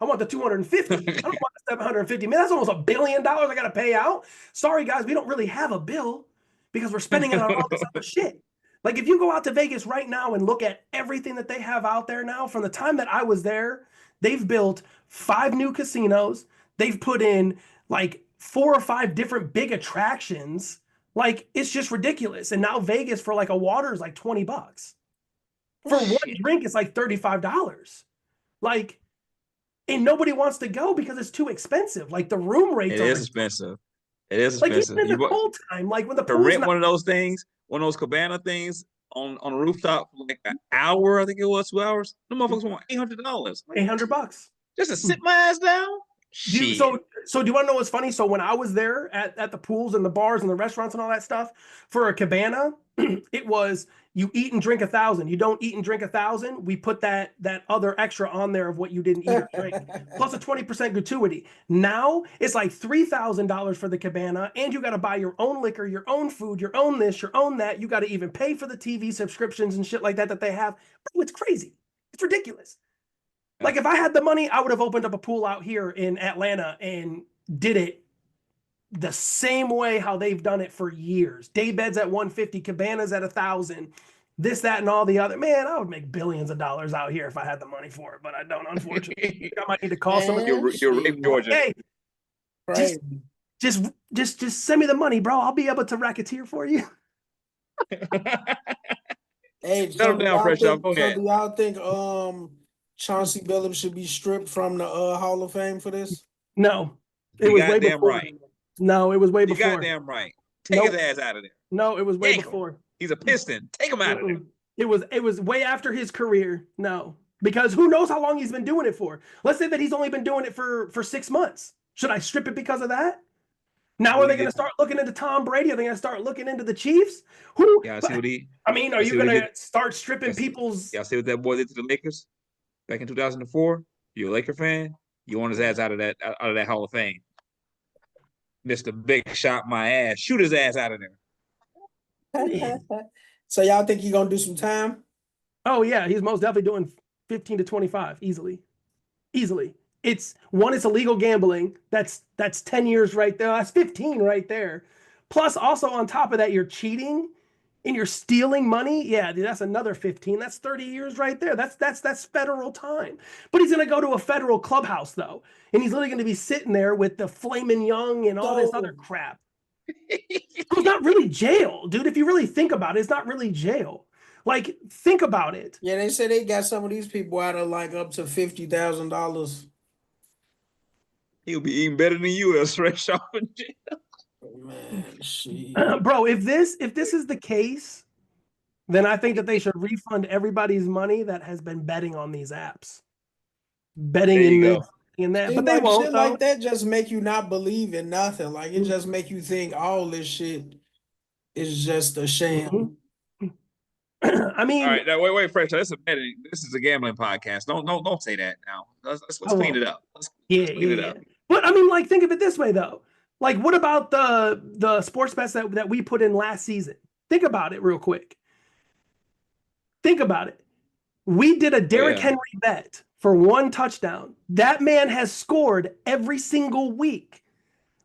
I want the 250. I don't want the 750 million. That's almost $1 billion I got to pay out. Sorry, guys, we don't really have a bill because we're spending it on all this other shit. Like, if you go out to Vegas right now and look at everything that they have out there now, from the time that I was there, they've built 5 new casinos. They've put in like 4 or 5 different big attractions. Like, it's just ridiculous. And now Vegas for like a water is like $20. For one drink, it's like $35. Like, and nobody wants to go because it's too expensive. Like, the room rates are expensive. It is expensive. Like, even in the cold time, like when the to rent one of those things, one of those cabana things on a rooftop for like an hour, I think it was 2 hours. The motherfuckers want $800. $800 just to sit my ass down. So do you want to know what's funny? So when I was there at the pools and the bars and the restaurants and all that stuff, for a cabana, it was, you eat and drink 1,000. You don't eat and drink 1,000. We put that other extra on there of what you didn't eat or drink, plus a 20% gratuity. Now it's like $3,000 for the cabana, and you got to buy your own liquor, your own food, your own this, your own that. You got to even pay for the TV subscriptions and shit like that they have. Bro, it's crazy. It's ridiculous. Like, if I had the money, I would have opened up a pool out here in Atlanta and did it the same way how they've done it for years. Day beds at $150, cabanas at $1,000, this, that, and all the other. Man, I would make billions of dollars out here if I had the money for it, but I don't, unfortunately. I might need to call somebody. You're rape Georgia. Hey, just send me the money, bro. I'll be able to racketeer for you. Hey, settle down, fresh off. Go ahead. Do y'all think Chauncey Billups should be stripped from the Hall of Fame for this? No. It was way before. Right. No, it was way before. You're goddamn right. Take his ass out of there. No, it was way before. He's a Piston. Take him out of there. It was way after his career. No. Because who knows how long he's been doing it for? Let's say that he's only been doing it for 6 months. Should I strip it because of that? Now are they going to start looking into Tom Brady? Are they going to start looking into the Chiefs? Who? Yeah, I see what he. I mean, are you going to start stripping people's? Yeah, see what that boy did to the Lakers back in 2004. You're a Laker fan. You want his ass out of that Hall of Fame. Mr. Big Shot my ass. Shoot his ass out of there. So y'all think he's gonna do some time? Oh yeah, he's most definitely doing 15 to 25 easily. it's illegal gambling. That's 10 years right there. That's 15 right there. Plus, also on top of that, you're cheating and you're stealing money. Yeah, dude, that's another 15. That's 30 years right there. That's federal time. But he's gonna go to a federal clubhouse though, and he's literally gonna be sitting there with the flaming young and all this other crap. So it's not really jail, dude. If you really think about it, it's not really jail. Like, think about it. Yeah, they say they got some of these people out of like up to $50,000. He'll be eating better than you is fresh off in jail. Man, shit. Bro, if this is the case, then I think that they should refund everybody's money that has been betting on these apps. Betting There you in this, go. in that. See, But they like, won't shit though. like that just make you not believe in nothing. Like it just make you think all this shit is just a sham. I mean, All right, now wait, Fresh. This is a gambling podcast. Don't say that now. Let's clean it up. Let's clean it up. But I mean, like, think of it this way though. Like, what about the sports bets that we put in last season? Think about it real quick. Think about it. We did a Derrick Henry bet for 1 touchdown. That man has scored every single week.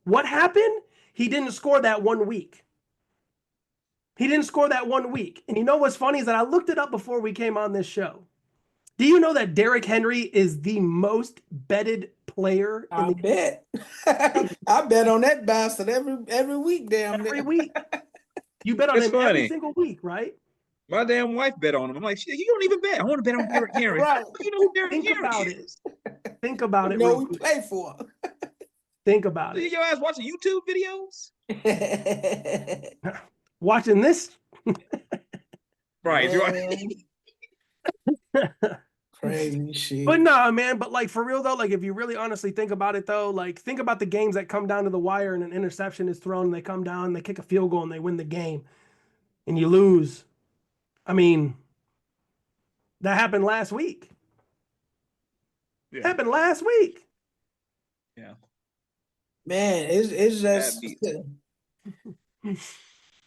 What happened? He didn't score that 1 week. He didn't score that 1 week. And you know what's funny is that I looked it up before we came on this show. Do you know that Derrick Henry is the most betted player? I bet. I bet on that bastard every week, damn near. Every week. You bet on It's him funny. every single week, right? My damn wife bet on him. I'm like, shit, you don't even bet. I want to bet on Derrick Henry. Right. You know who Derrick Think Henry about is? Think about You it. know Real we quick. play for. Think about Did it. your ass watching YouTube videos? Watching this. Right. Man. Crazy shit. But nah, man. But like, for real though, like, if you really honestly think about it though, like, think about the games that come down to the wire and an interception is thrown and they come down and they kick a field goal and they win the game and you lose. I mean, that happened last week. Yeah. Happened last week. Yeah. Man, it's just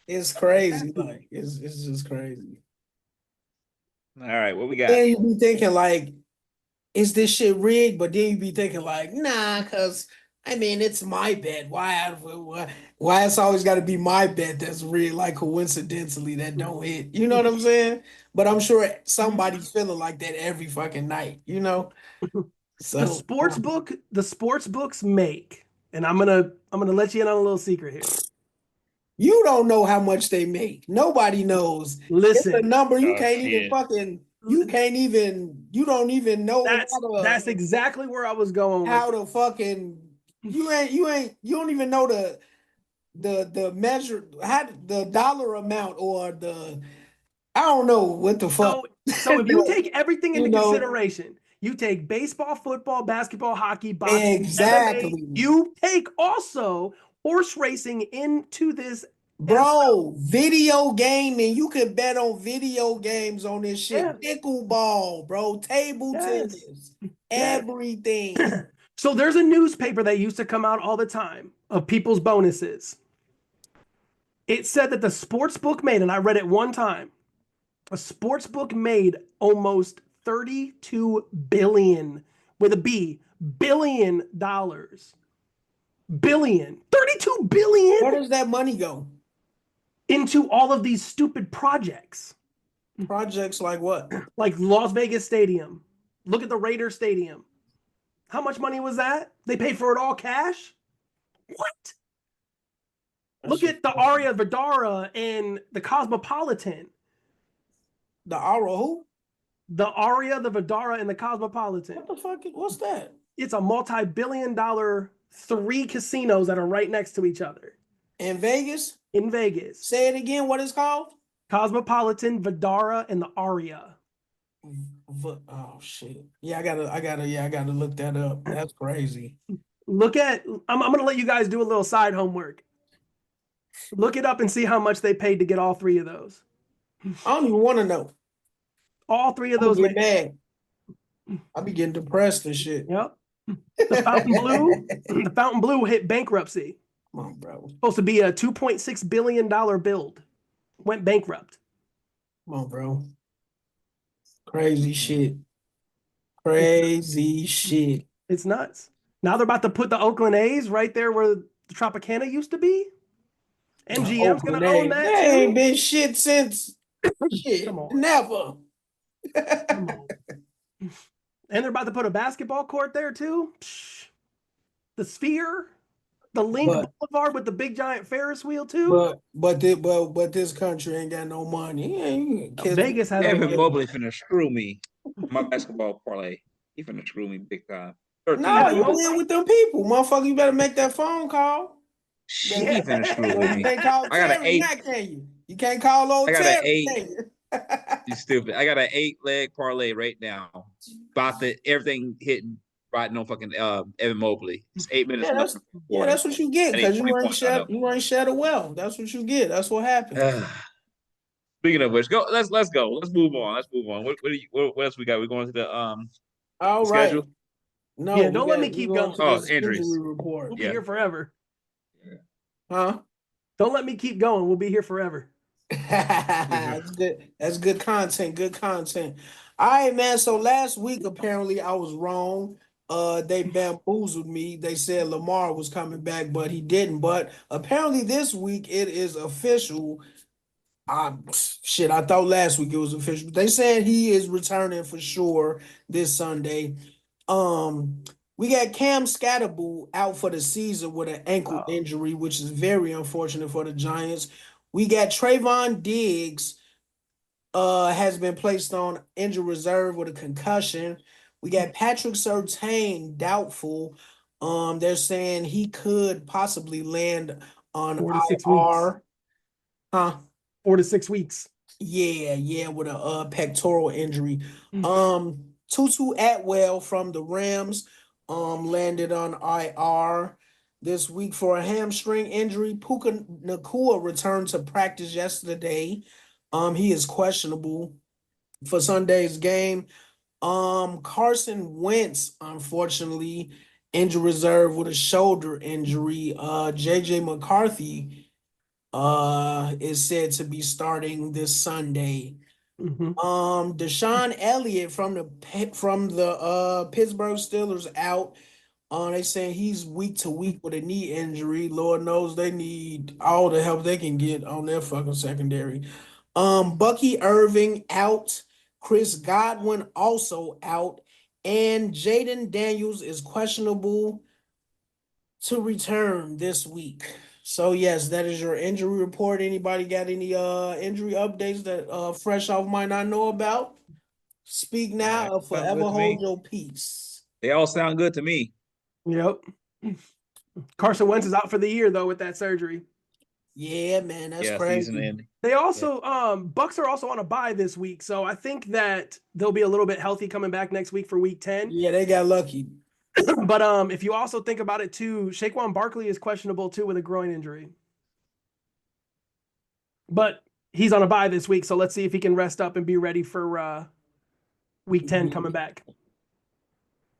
it's crazy. Like it's just crazy. All right, what we got? Then you be thinking like, is this shit rigged? But then you be thinking like, nah, cause I mean it's my bet. Why it's always got to be my bet that's rigged? Like coincidentally that don't hit. You know what I'm saying? But I'm sure somebody's feeling like that every fucking night. You know. So The sports books make, and I'm gonna let you in on a little secret here. you don't know how much they make. Nobody knows. It's a Listen, number you Oh, can't even shit. fucking. You don't even know that's exactly where I was going how with it. to fucking. You don't even know the measure, how the dollar amount or the. I don't know what the fuck. So if you take everything into You know. consideration, you take baseball, football, basketball, hockey, boxing, Exactly. MMA, you take also horse racing into this. Bro, video gaming. You can bet on video games on this shit. Yeah. Pickleball, bro. Table Yes. tennis. Everything. So there's a newspaper that used to come out all the time of people's bonuses. It said that the sports book made, and I read it one time, a sports book made almost $32 billion with a B, $billion. Billion. $32 billion Where does that money go? into all of these stupid projects. Projects like what? Like Las Vegas Stadium. Look at the Raiders Stadium. How much money was that? They paid for it all cash? What? Look at the Aria Vidara and the Cosmopolitan. The Aura who? The Aria, the Vidara, and the Cosmopolitan. What the fuck? What's that? It's a multi-billion-dollar 3 casinos that are right next to each other In Vegas? in Vegas. Say it again. What it's called? Cosmopolitan, Vidara, and the Aria. Oh shit. Yeah, I gotta look that up. That's crazy. Look at. I'm gonna let you guys do a little side homework. Look it up and see how much they paid to get all 3 of those. I don't even want to know. All 3 of I'll those. get mad. I'll be getting depressed and shit. Yep. The Fountain Blue hit bankruptcy. Come on, bro. Supposed to be a $2.6 billion build. Went bankrupt. Come on, bro. Crazy shit. Crazy shit. It's nuts. Now they're about to put the Oakland A's right there where the Tropicana used to be. MGM's going Oakland to own A's. that They ain't too. been shit since shit. Come on. Never. Come on. And they're about to put a basketball court there too. Psh. The Sphere, the Link But Boulevard with the big giant Ferris wheel too. but this country ain't got no money. Yeah, kids, Vegas has Evan money. Mobley finna screw me. My basketball parlay. He finna screw me big time. 13. No, Evan you Mobley. deal with them people, motherfucker. You better make that phone call. He finna screw with You me. can't call I got an Terry, 8. now, can you? You can't call old I got an Terry, 8. can you? You stupid. I got an 8-leg parlay right now. About the everything hitting riding on fucking Evan Mobley. It's 8 minutes Yeah, left. that's what you get I need because 20 points. I know. you ain't shed a well. That's what you get. That's what happened. Speaking of which, go. Let's go. Let's move on. What else we got? We going to the All right. schedule. No, Yeah, don't let me keep going. Oh, this injuries. injury report. We'll be here forever. Huh? Don't let me keep going. We'll be here forever. That's good. That's good content. Good content. All right, man. So last week, apparently, I was wrong. They bamboozled me. They said Lamar was coming back, but he didn't. But apparently, this week it is official. Shit, I thought last week it was official. They said he is returning for sure this Sunday. We got Cam Scatterboo out for the season with an ankle injury, which is very unfortunate for the Giants. We got Trayvon Diggs has been placed on injury reserve with a concussion. We got Patrick Surtain doubtful. They're saying he could possibly land on 4 to 6 IR. weeks. Huh? 4 to 6 weeks. Yeah, with a pectoral injury. Mm. Tutu Atwell from the Rams landed on IR this week for a hamstring injury. Puka Nacua returned to practice yesterday. He is questionable for Sunday's game. Carson Wentz, unfortunately, injury reserve with a shoulder injury. JJ McCarthy is said to be starting this Sunday. Mm-hmm. Deshaun Elliott from the Pittsburgh Steelers out. They saying he's week to week with a knee injury. Lord knows they need all the help they can get on their fucking secondary. Bucky Irving out. Chris Godwin also out. And Jaden Daniels is questionable to return this week. So yes, that is your injury report. Anybody got any injury updates that fresh off might not know about? Speak now or forever hold your peace. They all sound good to me. Yep. Carson Wentz is out for the year though with that surgery. Yeah, man, that's crazy. Season end. They also Bucks are also on a bye this week, so I think that they'll be a little bit healthy coming back next week for week 10. Yeah, they got lucky. But if you also think about it too, Saquon Barkley is questionable too with a groin injury. But he's on a bye this week, so let's see if he can rest up and be ready for week 10 coming back.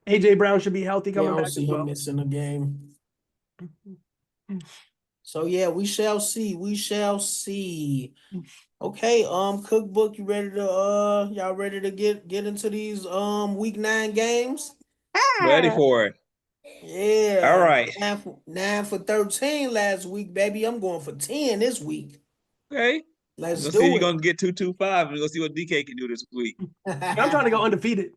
AJ Brown should be healthy coming back as well. I don't see him missing a game. So yeah, we shall see. We shall see. Okay, Cookbook, you ready to y'all ready to get into these week 9 games? Ready for it. Yeah. All right. 9 for 13 last week, baby. I'm going for 10 this week. Okay. Let's do see. You're gonna get 225 and we'll see what DK can do this week. I'm trying to go undefeated.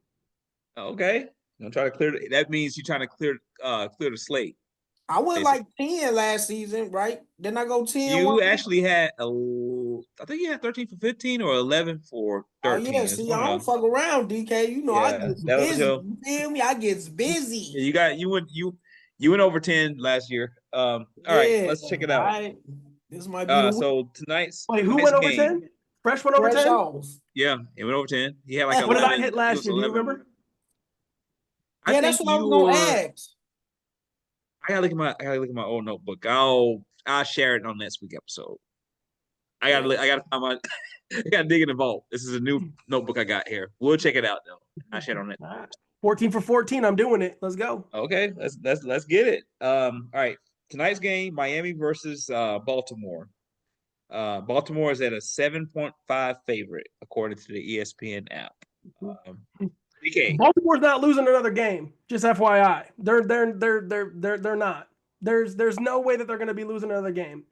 Okay. I'm trying to clear that means you're trying to clear the slate. I went like 10 last season, right? Didn't I go 10? You actually had I think you had 13 for 15 or 11 for 13. Oh yeah, see, I don't fuck around, DK. You know, I get busy. You feel me? I get busy. Yeah, you went over 10 last year. All right, let's check it out. Right. This might be the so tonight's who went over 10? Fresh went over 10? Yeah, he went over 10. He had like 11. What did I hit last year? Do you remember? Yeah, that's what I was gonna ask. I gotta look at my old notebook. I'll share it on next week episode. I gotta find my I gotta dig in the vault. This is a new notebook I got here. We'll check it out though. I'll share it on that. 14 for 14. I'm doing it. Let's go. Okay, let's get it. All right. Tonight's game, Miami versus Baltimore. Baltimore is at a 7.5 favorite according to the ESPN app. DK. Baltimore's not losing another game. Just FYI, they're not. There's no way that they're going to be losing another game.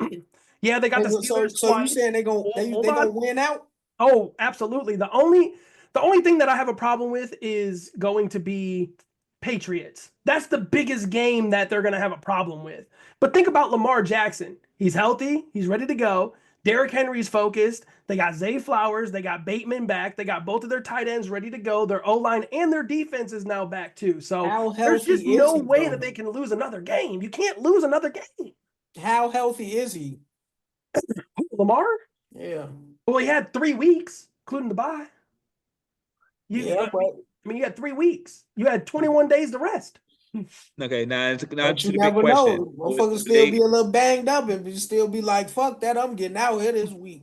Yeah, they got the Steelers. So you saying they gonna win out? Oh, absolutely. The only thing that I have a problem with is going to be Patriots. That's the biggest game that they're going to have a problem with. But think about Lamar Jackson. He's healthy. He's ready to go. Derrick Henry's focused. They got Zay Flowers. They got Bateman back. They got both of their tight ends ready to go. Their O-line and their defense is now back too. So there's just no way that they can lose another game. You can't lose another game. How healthy is he? Lamar? Yeah. Well, he had 3 weeks, including the bye. But I mean, you had 3 weeks. You had 21 days to rest. Okay, now you to the never big question. know. Motherfuckers still be a little banged up and still be like, fuck that, I'm getting out here this week.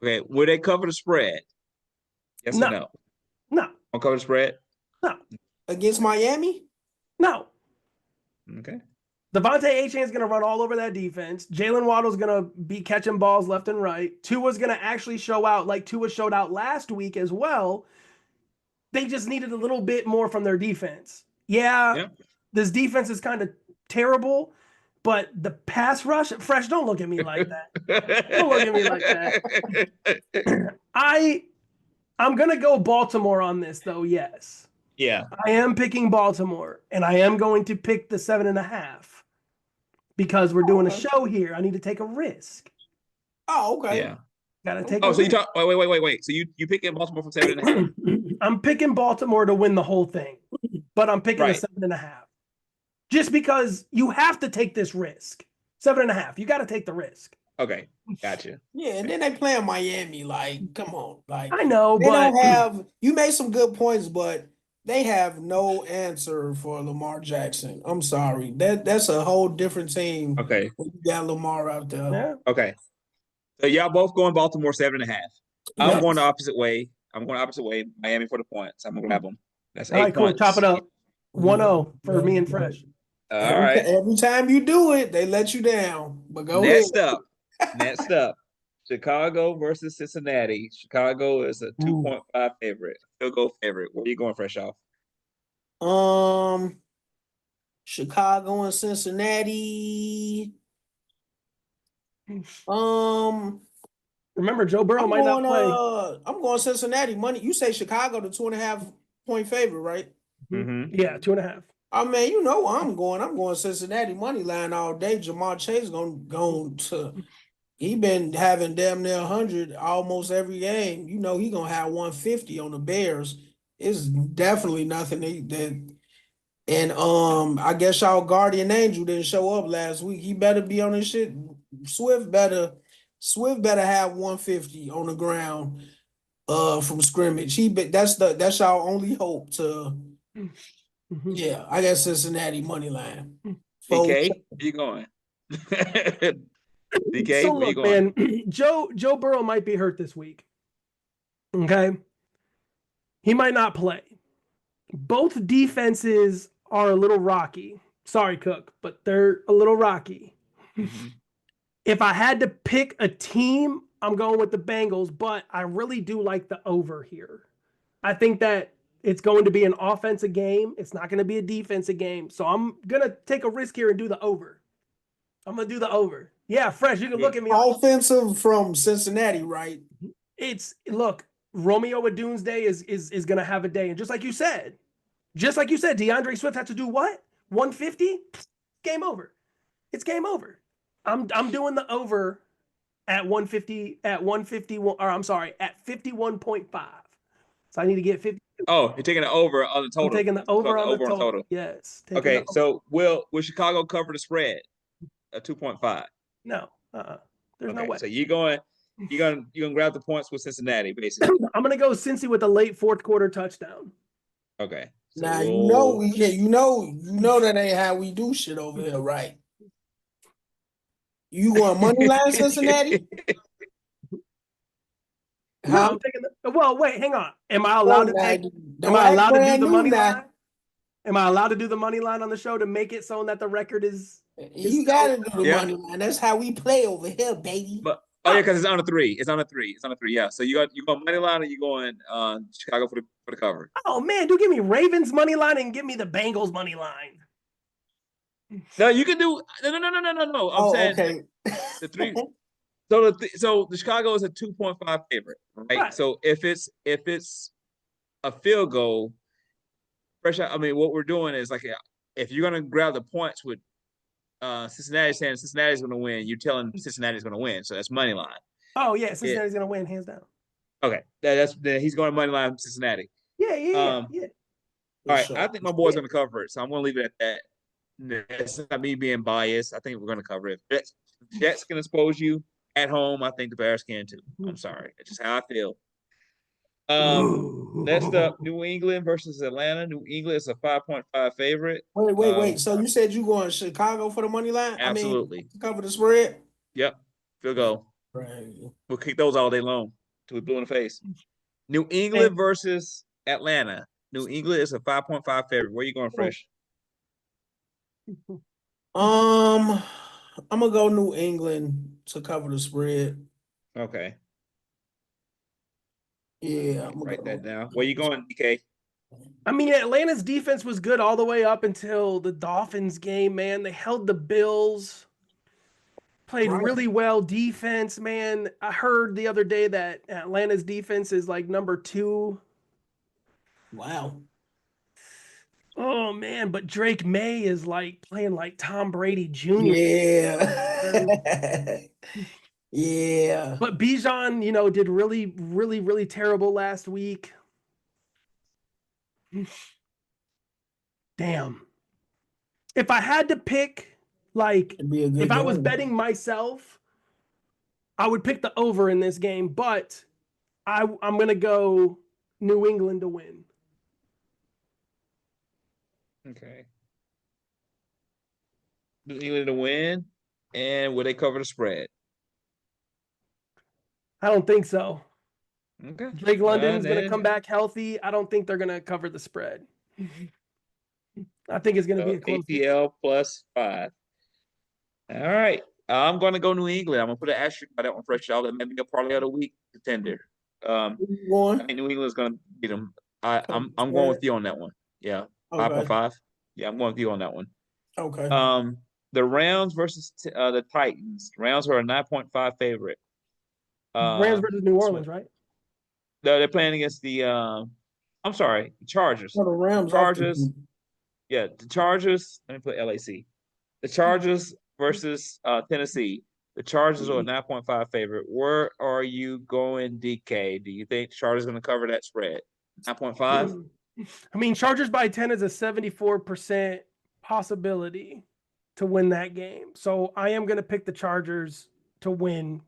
Okay, will they cover the spread? Yes or no? No. Won't cover the spread? No. Against Miami? No. Okay. Devontae A-Chain is going to run all over that defense. Jalen Waddle's going to be catching balls left and right. Tua's going to actually show out like Tua showed out last week as well. They just needed a little bit more from their defense. Yeah. This defense is kind of terrible, but the pass rush, Fresh, don't look at me like that. Don't look at me like that. I'm going to go Baltimore on this, though, yes. Yeah. I am picking Baltimore, and I am going to pick the 7.5 because we're doing a show here. I need to take a risk. Oh, okay. Yeah. Gotta take so risk. you talk wait. So you picking Baltimore from 7.5? I'm picking Baltimore to win the whole thing, but I'm picking the 7.5. Just because you have to take this risk. 7.5. You got to take the risk. Okay, gotcha. Yeah, and then they playing Miami. Like, come on. Like, I know, they but don't have. You made some good points, but they have no answer for Lamar Jackson. I'm sorry. That's a whole different team. Okay. When you got Lamar out there. yeah. Okay. So y'all both going Baltimore 7.5. I'm Yes. going the opposite way. Miami for the points. I'm gonna grab them. That's 8 All right, cool. points. Chop it up. 1-0 for me and Fresh. All right. Every time you do it, they let you down. But go Next ahead. up. Chicago versus Cincinnati. Chicago is a 2.5 favorite. Field goal favorite. Where are you going, Fresh off? Chicago and Cincinnati. Remember, Joe Burrow might not play. I'm going Cincinnati money. You say Chicago, the 2.5 point favorite, right? Mm-hmm. Yeah, 2.5. I mean, you know where I'm going. I'm going Cincinnati money line all day. Jamar Chase going to. He been having damn near 100 almost every game. You know he gonna have 150 on the Bears. It's definitely nothing And I guess y'all guardian angel didn't show up last week. He better be on his shit. Swift better have 150 on the ground from scrimmage. That's our only hope to. Yeah, I got Cincinnati money line. DK, where you going? DK, So where you look, going? man, Joe Burrow might be hurt this week. Okay. He might not play. Both defenses are a little rocky. Sorry, Cook, but they're a little rocky. Mm-hmm. If I had to pick a team, I'm going with the Bengals, but I really do like the over here. I think that it's going to be an offensive game. It's not going to be a defensive game. So I'm going to take a risk here and do the over. I'm going to do the over. Yeah, Fresh, you can look at me. Offensive from Cincinnati, right? Look, Romeo Doomsday is going to have a day. And just like you said, DeAndre Swift had to do what? 150? Game over. It's game over. I'm doing the over at 150 at 151, or I'm sorry, at 51.5. So I need to get 50. Oh, you're taking the over on the total. I'm taking the over on the total. Yes. Okay, so will Chicago cover the spread? A 2.5. No. There's no way. So you're gonna grab the points with Cincinnati, basically. I'm gonna go Cincy with a late fourth quarter touchdown. Okay. So now you know that ain't how we do shit over here, right? You want money line Cincinnati? No, I'm taking wait, hang on. Am I allowed to do the money line? Am I allowed to do the money line on the show to make it so that the record is you gotta do the money line. That's how we play over here, baby. Oh yeah, because it's on a 3. It's on a 3. It's on a 3. Yeah. So you going money line, or you going Chicago for the cover? Oh man, do give me Ravens money line and give me the Bengals money line. No, you can do no. I'm Oh, saying okay. the 3. So the Chicago is a 2.5 favorite, right? Right. So if it's a field goal, fresh. I mean, what we're doing is like if you're gonna grab the points with Cincinnati saying Cincinnati's going to win, you're telling Cincinnati's going to win. So that's money line. Oh yeah, Cincinnati's gonna win hands down. Okay, he's going money line Cincinnati. Yeah. All right, I think my boy's going to cover it, so I'm going to leave it at that. That's not me being biased. I think we're going to cover it. Jets can expose you at home. I think the Bears can too. I'm sorry, it's just how I feel. Next up, New England versus Atlanta. New England is a 5.5 favorite. Wait. So you said you going Chicago for the money line? Absolutely. I mean, to cover the spread? Yep. Field goal. Right. We'll kick those all day long till we blue in the face. New England versus Atlanta. New England is a 5.5 favorite. Where you going, Fresh? I'm gonna go New England to cover the spread. Okay. Yeah, I'm gonna Write go. that down. Where you going, DK? I mean, Atlanta's defense was good all the way up until the Dolphins game, man. They held the Bills, played really well defense, man. I heard the other day that Atlanta's defense is like number 2. Wow. Oh man, but Drake May is like playing like Tom Brady Jr. Yeah. Yeah. But Bijan, did really terrible last week. Damn. If I had to pick, if I was betting myself, I would pick the over in this game, but I'm going to go New England to win. Okay. New England to win, and will they cover the spread? I don't think so. Okay. Drake London's going to come back healthy. I don't think they're going to cover the spread. I think it's going to be a close ATL +5. All right. I'm going to go New England. I'm going to put an asterisk by that one, Fresh. Y'all. That may be a parlay of the week contender. I think New England's going to beat them. I'm going with you on that one. Yeah. 5.5. Yeah, I'm going with you on that one. Okay. The Rams versus the Titans. Rams are a 9.5 favorite. Rams versus New Orleans, right? They're playing against the I'm sorry, Chargers. The Rams. Chargers. Yeah, the Chargers. Let me put LAC. The Chargers versus Tennessee. The Chargers are a 9.5 favorite. Where are you going, DK? Do you think the Chargers are going to cover that spread? 9.5? I mean, Chargers by 10 is a 74% possibility to win that game. So I am going to pick the Chargers to win.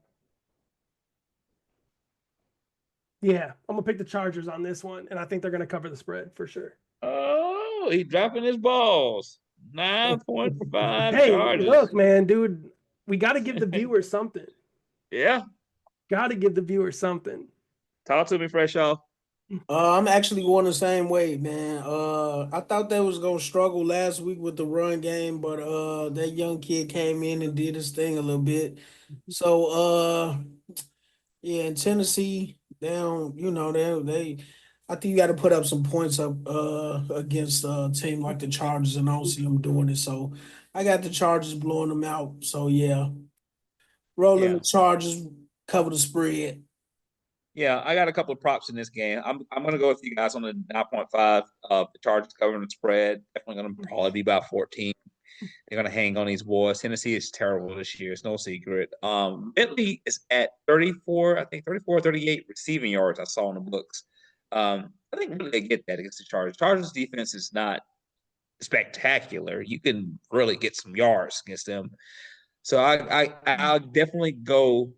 Yeah, I'm going to pick the Chargers on this one, and I think they're going to cover the spread for sure. Oh, he's dropping his balls. 9.5 Hey, Chargers. look, man, dude, we got to give the viewers something. Yeah. Got to give the viewers something. Talk to me, Fresh, y'all. I'm actually going the same way, man. I thought they was gonna struggle last week with the run game, but that young kid came in and did his thing a little bit. So yeah, in Tennessee, down, they I think you got to put up some points up against a team like the Chargers, and I don't see them doing it. So I got the Chargers blowing them out. So yeah, rolling the Chargers, cover the spread. Yeah, I got a couple of props in this game. I'm going to go with you guys on the 9.5. The Chargers covering the spread. Definitely going to probably be about 14. They're going to hang on these boys. Tennessee is terrible this year. It's no secret. Bentley is at 34, I think 34, 38 receiving yards I saw in the books. I think really they get that against the Chargers. Chargers defense is not spectacular. You can really get some yards against them. So I'll definitely go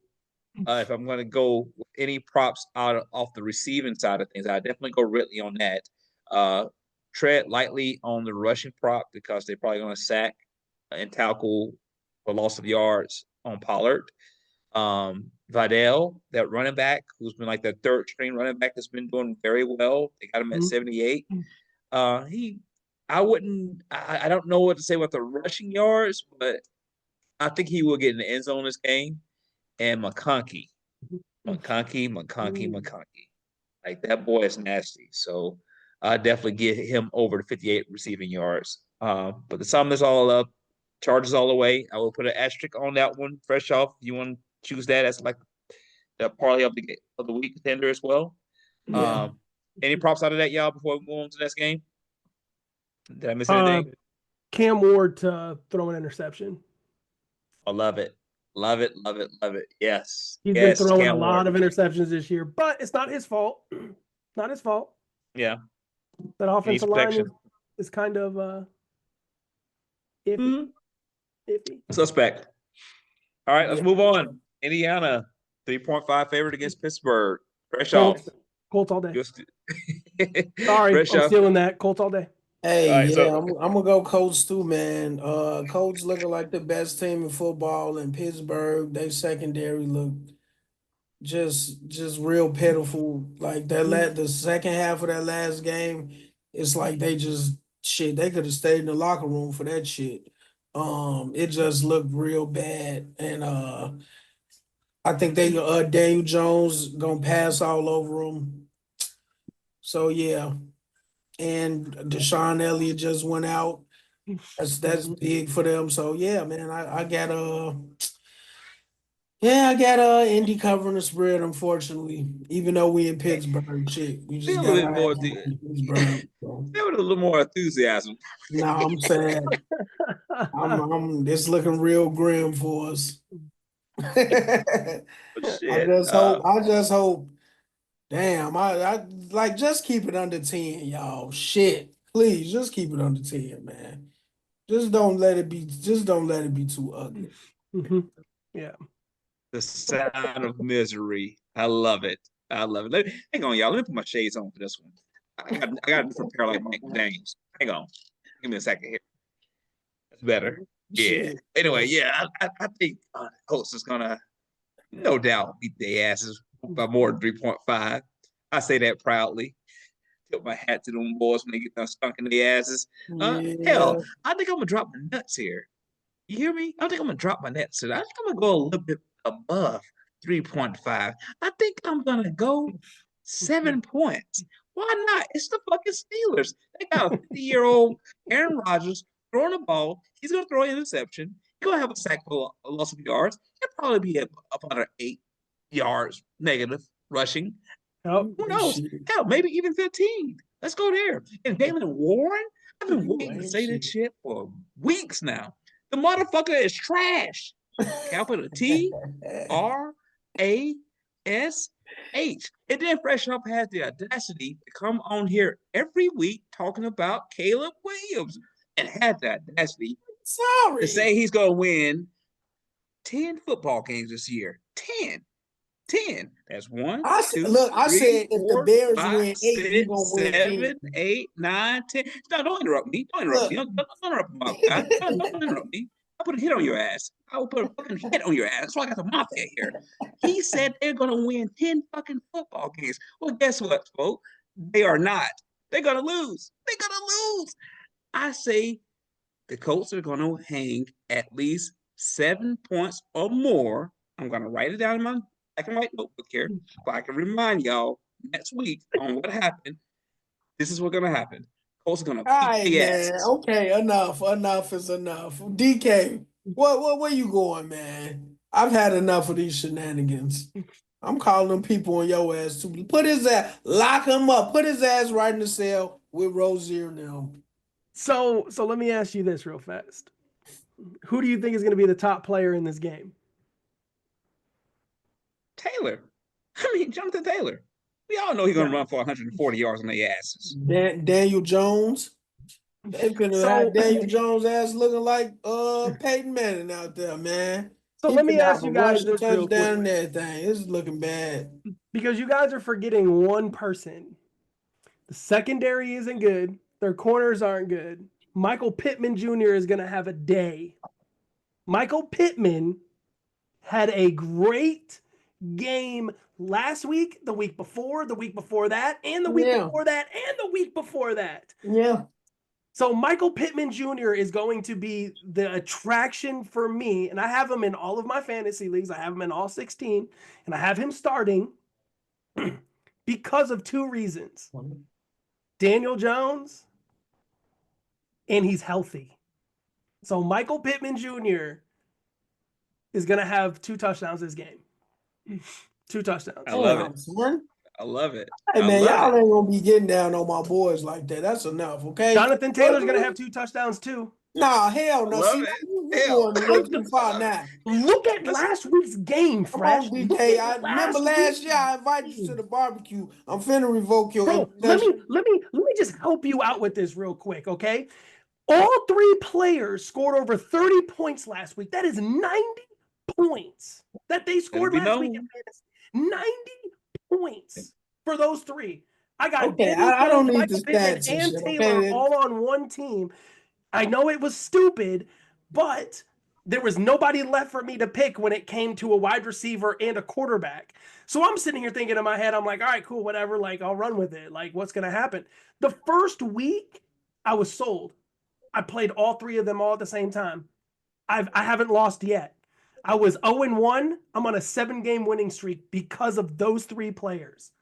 if I'm going to go with any props off the receiving side of things. I definitely go Ridley on that. Tread lightly on the rushing prop because they're probably going to sack and tackle for loss of yards on Pollard. Vidal, that running back who's been like the third string running back that's been doing very well. They got him at 78. I don't know what to say about the rushing yards, but I think he will get in the end zone this game. and McConkey. Like that boy is nasty. So I definitely get him over to 58 receiving yards. But the sum is all up. Charges all the way. I will put an asterisk on that one. Fresh off. You want to choose that as like the parlay of the week contender as well. Yeah. Any props out of that, y'all, before we move on to the next game? Did I miss anything? Cam Ward to throw an interception. I love it. Love it. Yes. He's been throwing a lot of interceptions this year, but it's not his fault. Not his fault. Yeah. That offensive line is kind of iffy. Suspect. All right, let's move on. Indiana, 3.5 favorite against Pittsburgh. Fresh off. Colts all day. Sorry, I'm stealing that. Colts all day. Hey, yeah, I'm gonna go Colts too, man. Colts looking like the best team in football in Pittsburgh. They secondary look just real pitiful. Like the second half of that last game, it's like they just they could have stayed in the locker room for that shit. It just looked real bad, and I think they Daniel Jones gonna pass all over them. So yeah. And Deshaun Elliott just went out. That's big for them. So yeah, man, I got Indy covering the spread, unfortunately. Even though we in Pittsburgh, shit, we just got Pittsburgh. So. There was a little more enthusiasm. No, I'm sad. It's looking real grim for us. I just hope. Damn, I like just keep it under 10, y'all. Shit. Please just keep it under 10, man. Just don't let it be too ugly. Mm-hmm. Yeah. The sound of misery. I love it. Hang on, y'all. Let me put my shades on for this one. I got a different pair like Mike James. Hang on. Give me a second here. That's better. Yeah. Anyway, yeah, I think Colts is gonna no doubt beat their asses by more than 3.5. I say that proudly. Tip my hat to them boys when they get done stunk in their asses. Hell, I think I'm gonna drop my nuts here. You hear me? I think I'm gonna drop my nuts here. I think I'm gonna go a little bit above 3.5. I think I'm gonna go 7 points. Why not? It's the fucking Steelers. They got a 50-year-old Aaron Rodgers throwing the ball. He's gonna throw an interception. He's gonna have a sack for a loss of yards. He'll probably be up under 8 yards negative rushing. Who knows? Hell, maybe even 15. Let's go there. And Jaylen Warren, I've been waiting to say this shit for weeks now. The motherfucker is trash. Capital T-R-A-S-H. And then Fresh Up has the audacity to come on here every week talking about Caleb Williams and had the audacity to say he's going to win 10 football games this year. 10. That's 1, 2, I 3, said 4, if the Bears 5, win 8, you're gonna 6, win 7, 8, 9, 10. No, don't interrupt me. Don't interrupt me. Don't interrupt me. Don't interrupt me. I'll put a hit on your ass. I will put a fucking hit on your ass. That's why I got the mafia here. He said they're gonna win 10 fucking football games. Well, guess what, folks? They are not. They're gonna lose. I say the Colts are gonna hang at least 7 points or more. I'm gonna write it down in my black and white notebook here, so I can remind y'all next week on what happened. This is what's gonna happen. Colts are gonna beat the ass. Okay, enough is enough. DK, where you going, man? I've had enough of these shenanigans. I'm calling them people on your ass too. Lock him up. Put his ass right in the cell with Rozier now. So let me ask you this real fast. Who do you think is going to be the top player in this game? Taylor. Jonathan Taylor. We all know he's going to run for 140 yards on their asses. Daniel Jones. They could have had Daniel Jones' ass looking like Peyton Manning out there, man. So let me ask you guys this real quick. And everything. It's looking bad. Because you guys are forgetting one person. The secondary isn't good. Their corners aren't good. Michael Pittman Jr. is going to have a day. Michael Pittman had a great game last week, the week before that, and the week before that, and the week before that. Yeah. So Michael Pittman Jr. is going to be the attraction for me, and I have him in all of my fantasy leagues. I have him in all 16, and I have him starting because of two reasons. Daniel Jones, and he's healthy. So Michael Pittman Jr. is going to have 2 touchdowns this game. 2 touchdowns. I love it. Son. I love it. Hey, I man, love y'all it. ain't going to be getting down on my boys like that. That's enough, okay? Jonathan Taylor's going to have 2 touchdowns too. Nah, hell no. Love See, it. you Hell. going a little too far now. Look at last week's game, Come Fresh. on, BK. I remember last year I invited you to the barbecue. I'm finna revoke your Bro, let invitation. me just help you out with this real quick, okay? All 3 players scored over 30 points last week. That is 90 points that they scored be last week. known. 90 points for those 3. I got Okay, Daniel I don't Jones, need Michael the Pittman, stats and and shit, Taylor okay? all on one team. I know it was stupid, but there was nobody left for me to pick when it came to a wide receiver and a quarterback. So I'm sitting here thinking in my head, I'm like, all right, cool, whatever. Like, I'll run with it. Like, what's going to happen? The first week, I was sold. I played all 3 of them all at the same time. I haven't lost yet. I was 0-1. I'm on a 7-game winning streak because of those 3 players.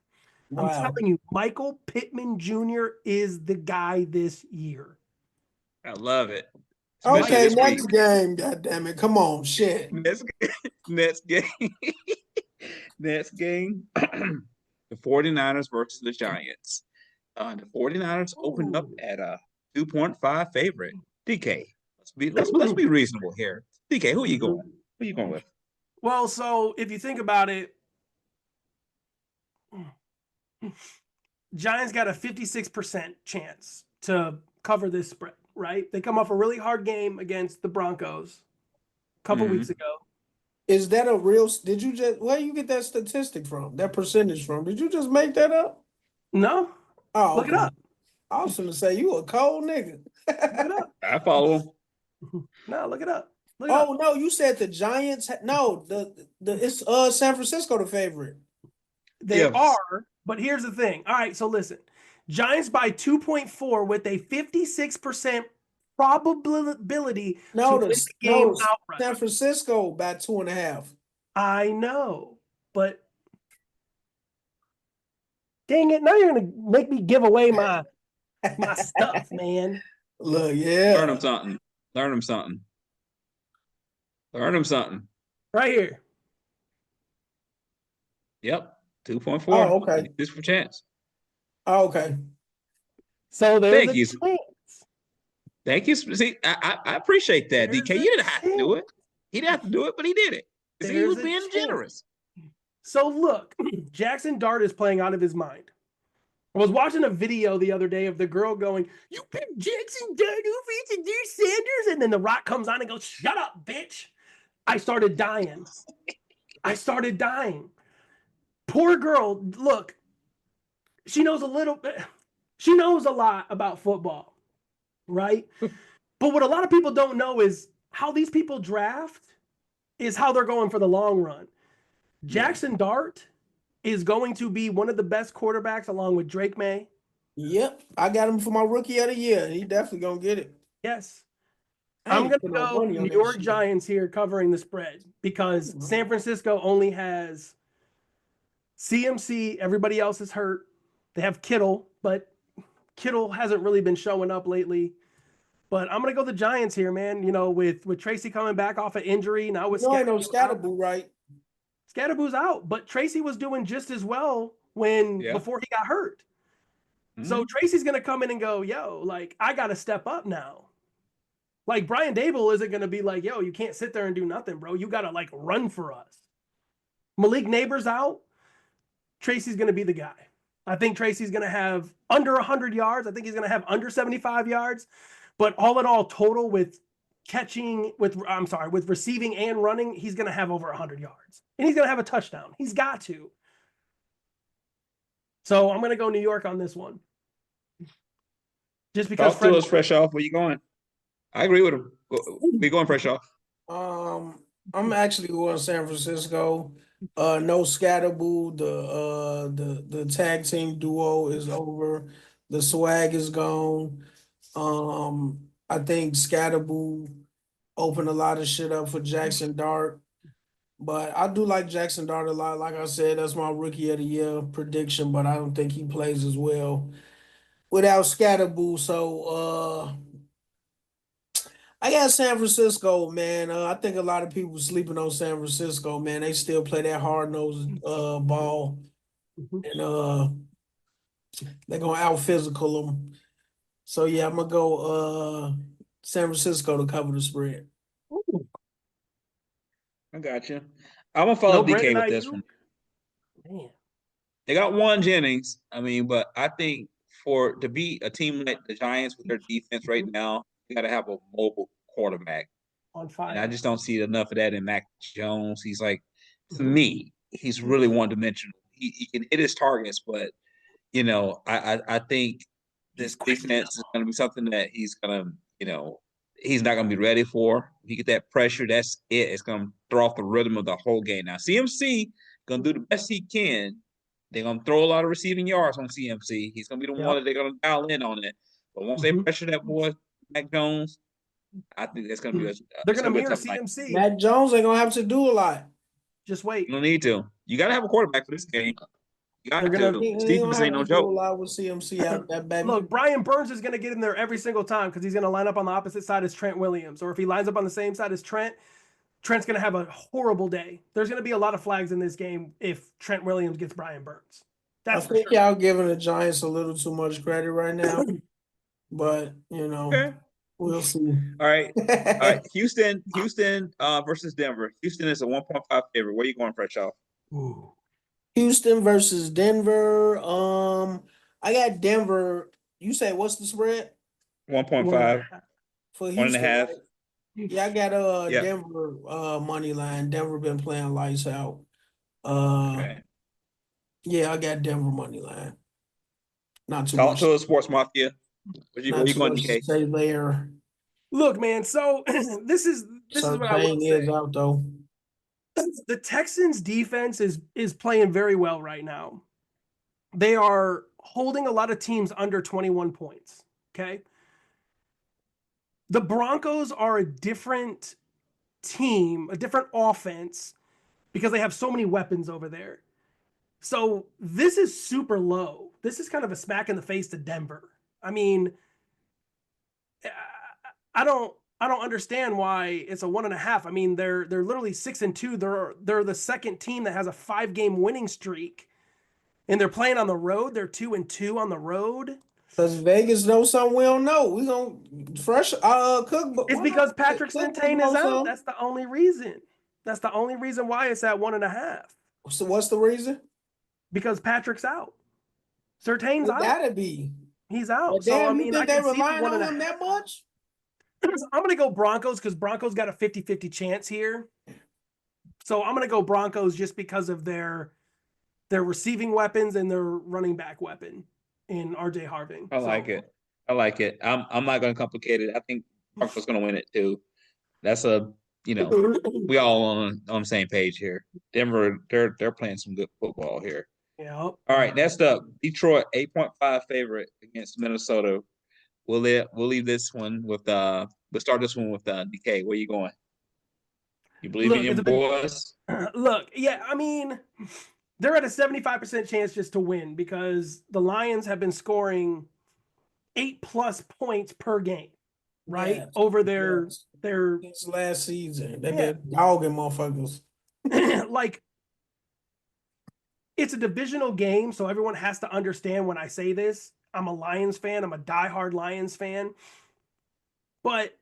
I'm Wow. telling you, Michael Pittman Jr. is the guy this year. I love it. Especially Okay, this next week. game, goddammit. Come on, shit. Next game. Next game. The 49ers versus the Giants. The 49ers opened up at a 2.5 favorite. DK, let's be reasonable here. DK, who are you going? Who are you going with? Well, so if you think about it, Giants got a 56% chance to cover this spread, right? They come off a really hard game against the Broncos a couple weeks ago. Is that a real? Did you just? Where you get that statistic from? That percentage from? Did you just make that up? No? Oh, Look it okay. up. I was gonna say you a cold nigga. Look it up. I follow him. No, look it up. Look it Oh up. no, you said the Giants. No, it's San Francisco the favorite. They Yes. are, but here's the thing. All right, so listen. Giants by 2.4 with a 56% probability to win the game outright. San Francisco by 2.5. I know, but dang it, now you're gonna make me give away my stuff, man. Look, yeah. Learn them something. Learn them something. Learn them something. Right here. Yep. 2.4. Oh, okay. This for chance. Oh, okay. So there's Thank a you. chance. Thank you. See, I appreciate that, There's DK. You a didn't have to do it. He didn't have to do it, but he did it. See, he was There's a being chance. generous. So look, Jackson Dart is playing out of his mind. I was watching a video the other day of the girl going, "You picked Jackson Dart over to do Sanders," and then The Rock comes on and goes, "Shut up, bitch." I started dying. Poor girl. Look, she knows a little bit. She knows a lot about football, right? But what a lot of people don't know is how these people draft is how they're going for the long run. Jackson Dart is going to be one of the best quarterbacks along with Drake May. Yep. I got him for my rookie of the year. He definitely gonna get it. Yes. I I'm ain't going to put no go money on New that York shit. Giants here covering the spread because San Francisco only has CMC. Everybody else is hurt. They have Kittle, but Kittle hasn't really been showing up lately. But I'm going to go the Giants here, man. You know, with Tracy coming back off an injury. Now with No, ain't no Scatterboo Scatterboo, right? Scatterboo's out, but Tracy was doing just as well before he got hurt. So Tracy's going to come in and go, "Yo, like, I got to step up now." Like, Brian Dable isn't going to be like, "Yo, you can't sit there and do nothing, bro. You got to, like, run for us." Malik Neighbors out. Tracy's going to be the guy. I think Tracy's going to have under 100 yards. I think he's going to have under 75 yards. But all in all, total with receiving and running, he's going to have over 100 yards. And he's going to have a touchdown. He's got to. So I'm going to go New York on this one. Just because Talk to us, Fresh Off. Where you going? I agree with him. We going Fresh Off. I'm actually going San Francisco. No Scatterboo. The tag team duo is over. The swag is gone. I think Scatterboo opened a lot of shit up for Jackson Dart. But I do like Jackson Dart a lot. Like I said, that's my rookie of the year prediction, but I don't think he plays as well without Scatterboo. So I got San Francisco, man. I think a lot of people sleeping on San Francisco, man. They still play that hard nosed ball, Mhm. and they're gonna out physical them. So yeah, I'm gonna go San Francisco to cover the spread. Ooh, I got you. I'm gonna follow no DK Brandon with this Ayuk. one. Man, They got Juan Jennings. I mean, but I think to beat a team like the Giants with their defense right now, you got to have a mobile quarterback. on And I fire. just don't see enough of that in Mac Jones. He's like, to Mhm. me, he's really one dimensional. He can hit his targets, but I think this defense is going to be something that he's going to, he's not going to be ready for. If you get that pressure, that's it. It's going to throw off the rhythm of the whole game. Now, CMC going to do the best he can. They're going to throw a lot of receiving yards on CMC. He's going to be the one Yep. that they're going to dial in on it. But once they Mhm. pressure that boy, Mac Jones, I think that's going to be They're it's gonna going to be a mirror tough night. CMC. Matt Jones ain't gonna have to do a lot. Just You wait. don't need to. You got to have a quarterback for this game. You got They're gonna to. He This ain't gonna defense have ain't to no do a joke. lot with CMC out that baby. look. Brian Burns is gonna get in there every single time because he's gonna line up on the opposite side as Trent Williams, or if he lines up on the same side as Trent, Trent's gonna have a horrible day. There's gonna be a lot of flags in this game if Trent Williams gets Brian Burns. I That's for think sure. y'all giving the Giants a little too much credit right now, but Okay. we'll see. All right. All right. Houston versus Denver. Houston is a 1.5 favorite. Where you going, fresh off? Ooh. Houston versus Denver. I got Denver. You say what's the spread 1.5, for one and a Houston? half. Right? Yeah, I got Yep. Denver money line. Denver been playing lights out. Uh, Okay. yeah, I got Denver money line. Not too Talk much. to us, Sports Mafia. Where Not you too going, much to DK? say there. Look, man. So this is what I will Surtain say. is out though. The Texans defense is playing very well right now. They are holding a lot of teams under 21 points. Okay. The Broncos are a different team, a different offense because they have so many weapons over there. So this is super low. This is kind of a smack in the face to Denver. I mean, I don't understand why it's a 1.5. I mean, they're literally 6-2. They're the second team that has a 5-game winning streak, and they're playing on the road. They're 2-2 on the road. Because Vegas knows something we don't know. We gonna fresh Cook, but It's because Patrick Cook Surtain is knows out. something. That's the only reason. That's the only reason why it's at 1.5. So what's the reason? Because Patrick's out. Surtain's It out. gotta be. He's out. But So I damn, you mean, I think they can see the relying on him 1.5. that much? I'm gonna go Broncos because Broncos got a 50-50 chance here. So I'm gonna go Broncos just because of their receiving weapons and their running back weapon in RJ Harving. I like it. I like it. I'm not going to complicate it. I think Broncos going to win it too. That's we all on the same page here. Denver, they're playing some good football here. Yeah. All right, next up, Detroit 8.5 favorite against Minnesota. We'll leave this one with we'll start this one with DK. Where you going? You believe in your boys? Look, yeah, I mean, they're at a 75% chance just to win because the Lions have been scoring 8+ points per game, right? Yes, Over their since last season. They've Yeah. been dogging motherfuckers. like it's a divisional game, so everyone has to understand when I say this. I'm a Lions fan. I'm a diehard Lions fan. But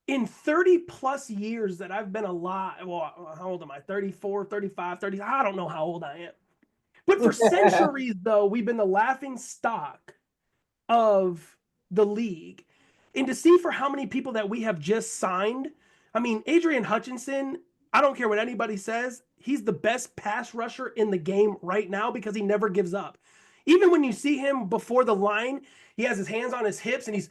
in 30+ years that I've been alive, well, how old am I? 34, 35, 30. I don't know how old I am. But for centuries, though, we've been the laughing stock of the league. And to see for how many people that we have just signed, I mean, Adrian Hutchinson, I don't care what anybody says, he's the best pass rusher in the game right now because he never gives up. Even when you see him before the line, he has his hands on his hips and he's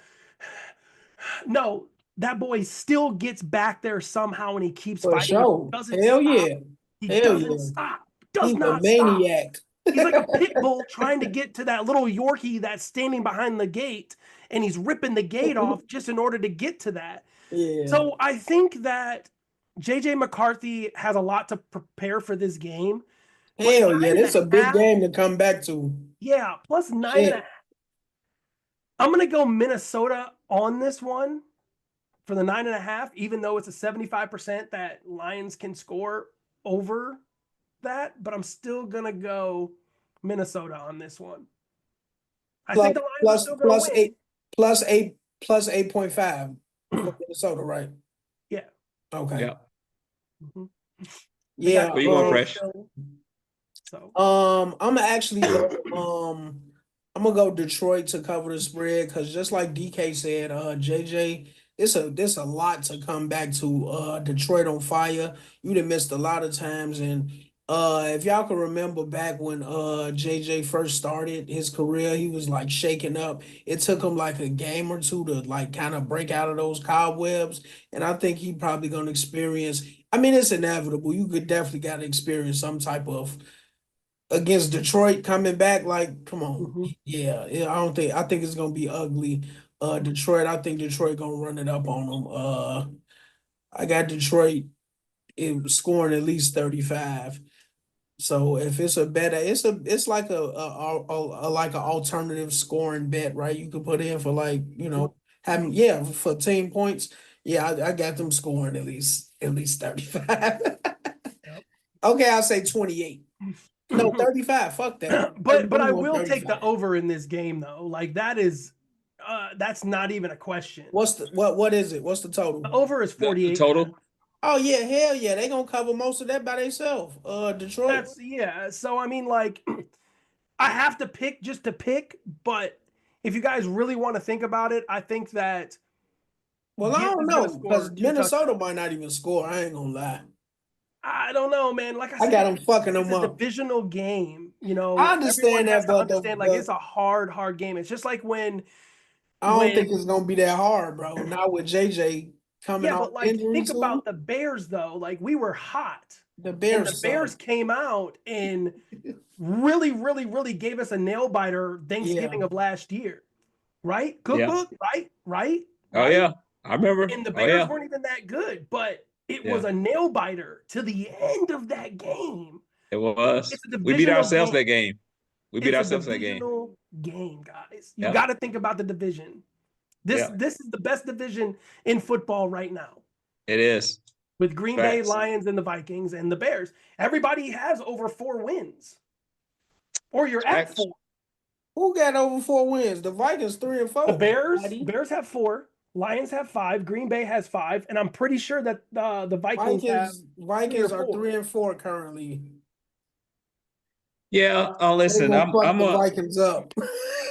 no, that boy still gets back there somehow and he keeps For fighting. sure. He doesn't Hell stop. yeah. He Hell doesn't yeah. stop. Does He's a not stop. maniac. He's like a pit bull trying to get to that little Yorkie that's standing behind the gate, and he's ripping the gate off just in order to get to that. Yeah. So I think that JJ McCarthy has a lot to prepare for this game. Hell yeah, nine it's and a big half- game to come back to. Yeah, plus 9.5. Shit. I'm gonna go Minnesota on this one for the 9.5, even though it's a 75% that Lions can score over that, but I'm still gonna go Minnesota on this one. I think the Lions are still gonna plus win. 8 plus 8.5 for Minnesota, right? Yeah. Okay. Yeah. Mhm. Yeah. Where you going, Fresh? So I'm actually I'm gonna go Detroit to cover the spread because just like DK said, JJ, it's a lot to come back to. Detroit on fire. You'd have missed a lot of times, and if y'all can remember back when JJ first started his career, he was like shaking up. It took him like a game or two to like kind of break out of those cobwebs, and I think he probably gonna experience. I mean, it's inevitable. You could definitely got to experience some type of against Detroit coming back. Like, come on, Mhm. yeah. I think it's gonna be ugly. Detroit. I think Detroit gonna run it up on them. I got Detroit scoring at least 35. So if it's a bet, it's like a like an alternative scoring bet, right? You could put in for like having for team points. Yeah, I got them scoring at least 35. Yep. Okay, I'll say 28. No, 35. Fuck that. but I will 35. take the over in this game though. Like that's not even a question. What is it? What's the total? The over is The 48. total? Oh yeah, hell yeah. They gonna cover most of that by themselves. Detroit. So I mean, like, I have to pick just to pick, but if you guys really want to think about it, I think that Well, I don't Gibbs is gonna know score because 2 Minnesota touchdowns. might not even score. I ain't gonna lie. I don't know, man. Like I I said, got them fucking it's them a up. divisional game. I Everyone understand has that, to but understand, like, it's a hard game. It's just like when I don't think it's gonna be that hard, bro. Not with JJ coming yeah, off but like injury think too. about the Bears though. Like we were hot. The And Bears the suck. Bears came out and really, really, really gave us a nail biter Thanksgiving Yeah. of last year. Right? Yeah. Cookbook, right? Oh yeah, I remember. And the Oh Bears yeah, weren't even that good, but it Yeah. was a nail biter to the end of that game. it was. It's a We beat divisional ourselves game. that game. We beat It's a ourselves that game. divisional game, guys. You Yeah. got to think about the division. This is the best division in football right now. It is. With Green Bay, Facts. Lions, and the Vikings and the Bears. Everybody has over 4 wins. Or you're at Facts. 4. Who got over 4 wins? The Vikings 3 and 4. The buddy. Bears have 4. Lions have 5. Green Bay has 5. And I'm pretty sure that the Vikings have Vikings are 4. 3 and 4 currently. Yeah. They Listen, gonna fuck I'm the a. Vikings up.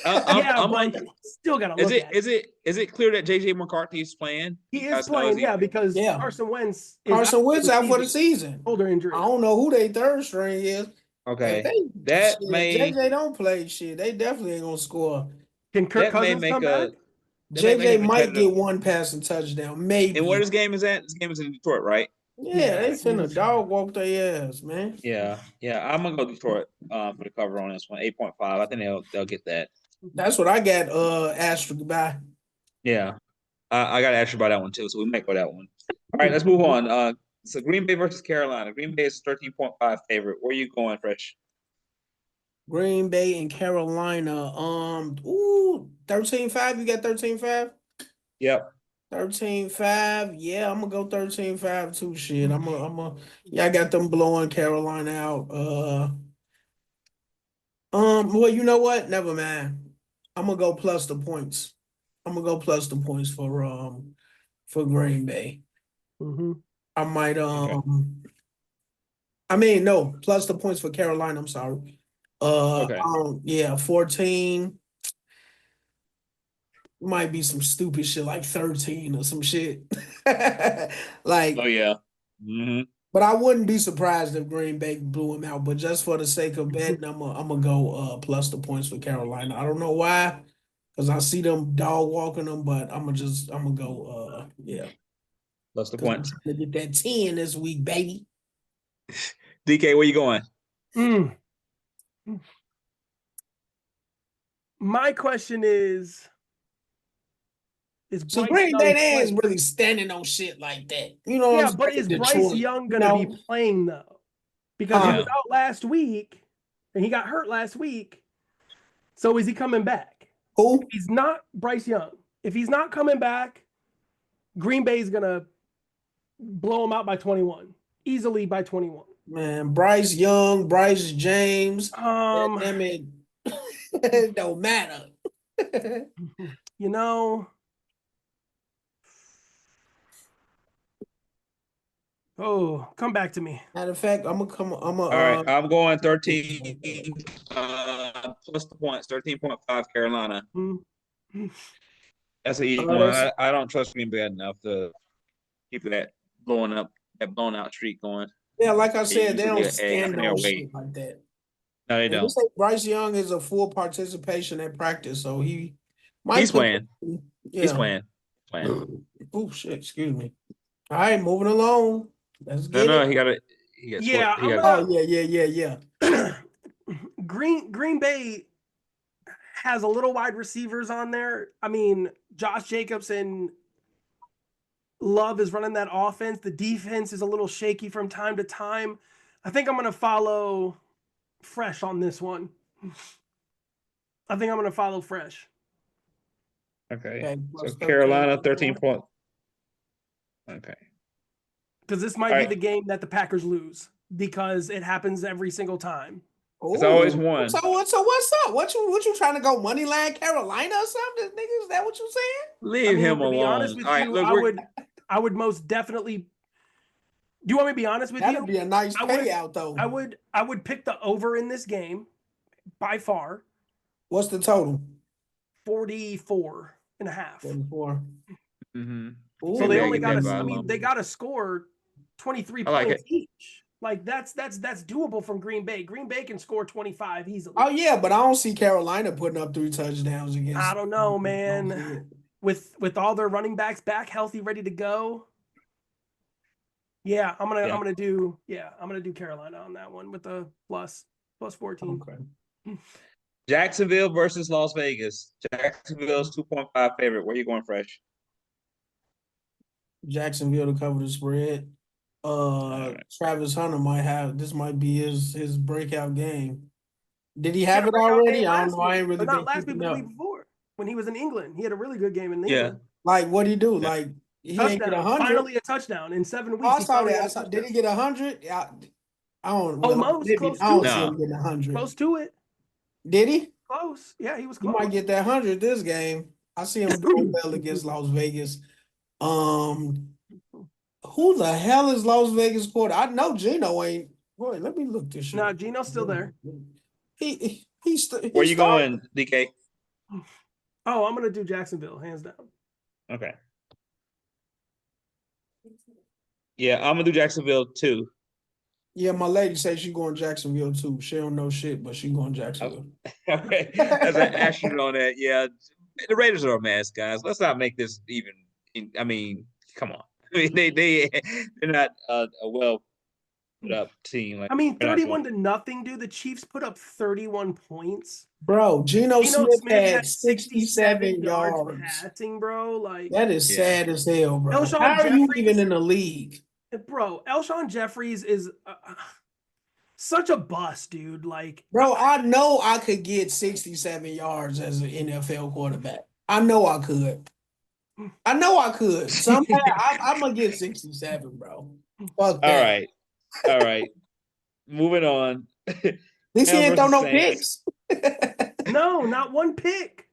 but still got to look at it. Is it clear that JJ McCarthy is playing? He You is guys know, playing, because Yeah. Carson Wentz is Carson Wentz out for the season. Shoulder injury. I don't know who they third string is. Okay. If JJ don't play shit, they definitely ain't gonna score. Can Kirk that may Cousins make come a. back? JJ might get one passing touchdown, maybe. And where this game is at? This game is in Detroit, right? Yeah, they finna dog walk their ass, man. Yeah. I'm gonna go Detroit for the cover on this one. 8.5. I think they'll get that. That's what I got asterisk by. Yeah. I got to ask you about that one too, so we might go that one. All right, let's move on. So Green Bay versus Carolina. Green Bay is 13.5 favorite. Where are you going, Fresh? Green Bay and Carolina. 13-5. You got 13-5? Yep. 13-5. Yeah, I'm gonna go 13-5 too. Shit. I got them blowing Carolina out. Well, you know what? Never mind. I'm gonna go plus the points. I'm gonna go plus the points for Green Bay. Mm-hmm. I might I mean no, plus the points for Carolina. I'm sorry. Okay. 14. Might be some stupid shit like 13 or some shit. Like, Oh yeah. Mm-hmm. but I wouldn't be surprised if Green Bay blew him out. But just for the sake of betting, I'm gonna go plus the points for Carolina. I don't know why, because I see them dog walking them, but I'm gonna go Plus the 'cause I'm points. trying to get that 10 this week, baby. DK, where you going? My question is See, Bryce Green Young Bay they playing? ain't really standing on shit like that. You know what Yeah, I'm but saying? is Bryce Detroit, Young you going to be know? playing though? Because he Huh? was out last week and he got hurt last week. So is he coming back? Who? He's not Bryce Young. If he's not coming back, Green Bay's going to blow him out by 21. Easily by 21. Man, Bryce Young, Bryce James. Um, Damn it. It don't matter. you know, oh, come back to me. Matter of fact, I'm gonna All right, I'm going 13 plus the points, 13.5 Carolina. Mm. That's an easy one. I don't trust Green Bay enough to keep that blown out streak going. yeah, like I said, they don't Usually stand an air on away. shit like that. No, they And they don't. say Bryce Young is a full participation at practice, so he might He's playing. Yeah. He's playing. Oh shit, excuse me. All right, moving along. Let's get No, it. he got it. Yeah, Oh, yeah. Green Bay has a little wide receivers on there. I mean, Josh Jacobs and Love is running that offense. The defense is a little shaky from time to time. I think I'm going to follow Fresh on this one. I think I'm going to follow Fresh. Okay. So Carolina 13 points. Okay. Because this might be the game that the Packers lose because it happens every single time. It's always one. So what's up? What you trying to go money line Carolina or something, nigga? Is that what you saying? Leave him alone. To be honest with you, look, I would most definitely. Do you want me to be honest with you? That'd be a nice payout, though. I would pick the over in this game by far. What's the total? 44 and a half. 44. Mm-hmm. So they only got to. I mean, they got to score 23 points each. Like that's doable from Green Bay. Green Bay can score 25 easily. Oh yeah, but I don't see Carolina putting up 3 touchdowns against. I don't know, man. With all their running backs back healthy, ready to go. Yeah, I'm gonna do Carolina on that one with the plus 14. Okay. Jacksonville versus Las Vegas. Jacksonville's 2.5 favorite. Where you going, Fresh? Jacksonville to cover the spread. Travis Hunter might be his breakout game. Did he have it already? I don't know. I ain't really not last week, but the week before when he was in England. He had a really good game in England. Like what'd he do? Yeah. Like he ain't get 100. Finally a touchdown in 7 weeks. I saw that. Did he get 100? I don't. Almost close to it. I don't see him getting 100. Close to it. Did he? Close. Yeah, he was close. He might get that 100 this game. I see him doing well against Las Vegas. Who the hell is Las Vegas quarter? I know Geno ain't. Boy, let me look this shit. No, Geno's still there. He's where you going, DK? Oh, I'm gonna do Jacksonville, hands down. Okay. Yeah, I'm gonna do Jacksonville too. Yeah, my lady says she's going Jacksonville too. She don't know shit, but she going Jacksonville. Okay, as an asterisk on that, yeah, the Raiders are a mess, guys. Let's not make this even. I mean, come on. I mean, they're not a well put up team. Like, I mean, 31-0, dude. The Chiefs put up 31 points. Bro, Geno Smith had 67 yards passing, bro. Like that is sad as hell, bro. Elshon How are Jeffries, you even in the league? Bro, Elshon Jeffries is such a bust, dude. Like, bro, I know I could get 67 yards as an NFL quarterback. I know I could. Somehow I'm gonna get 67, bro. Fuck that. All right. Moving on. At least he ain't throw no picks. No, not one pick.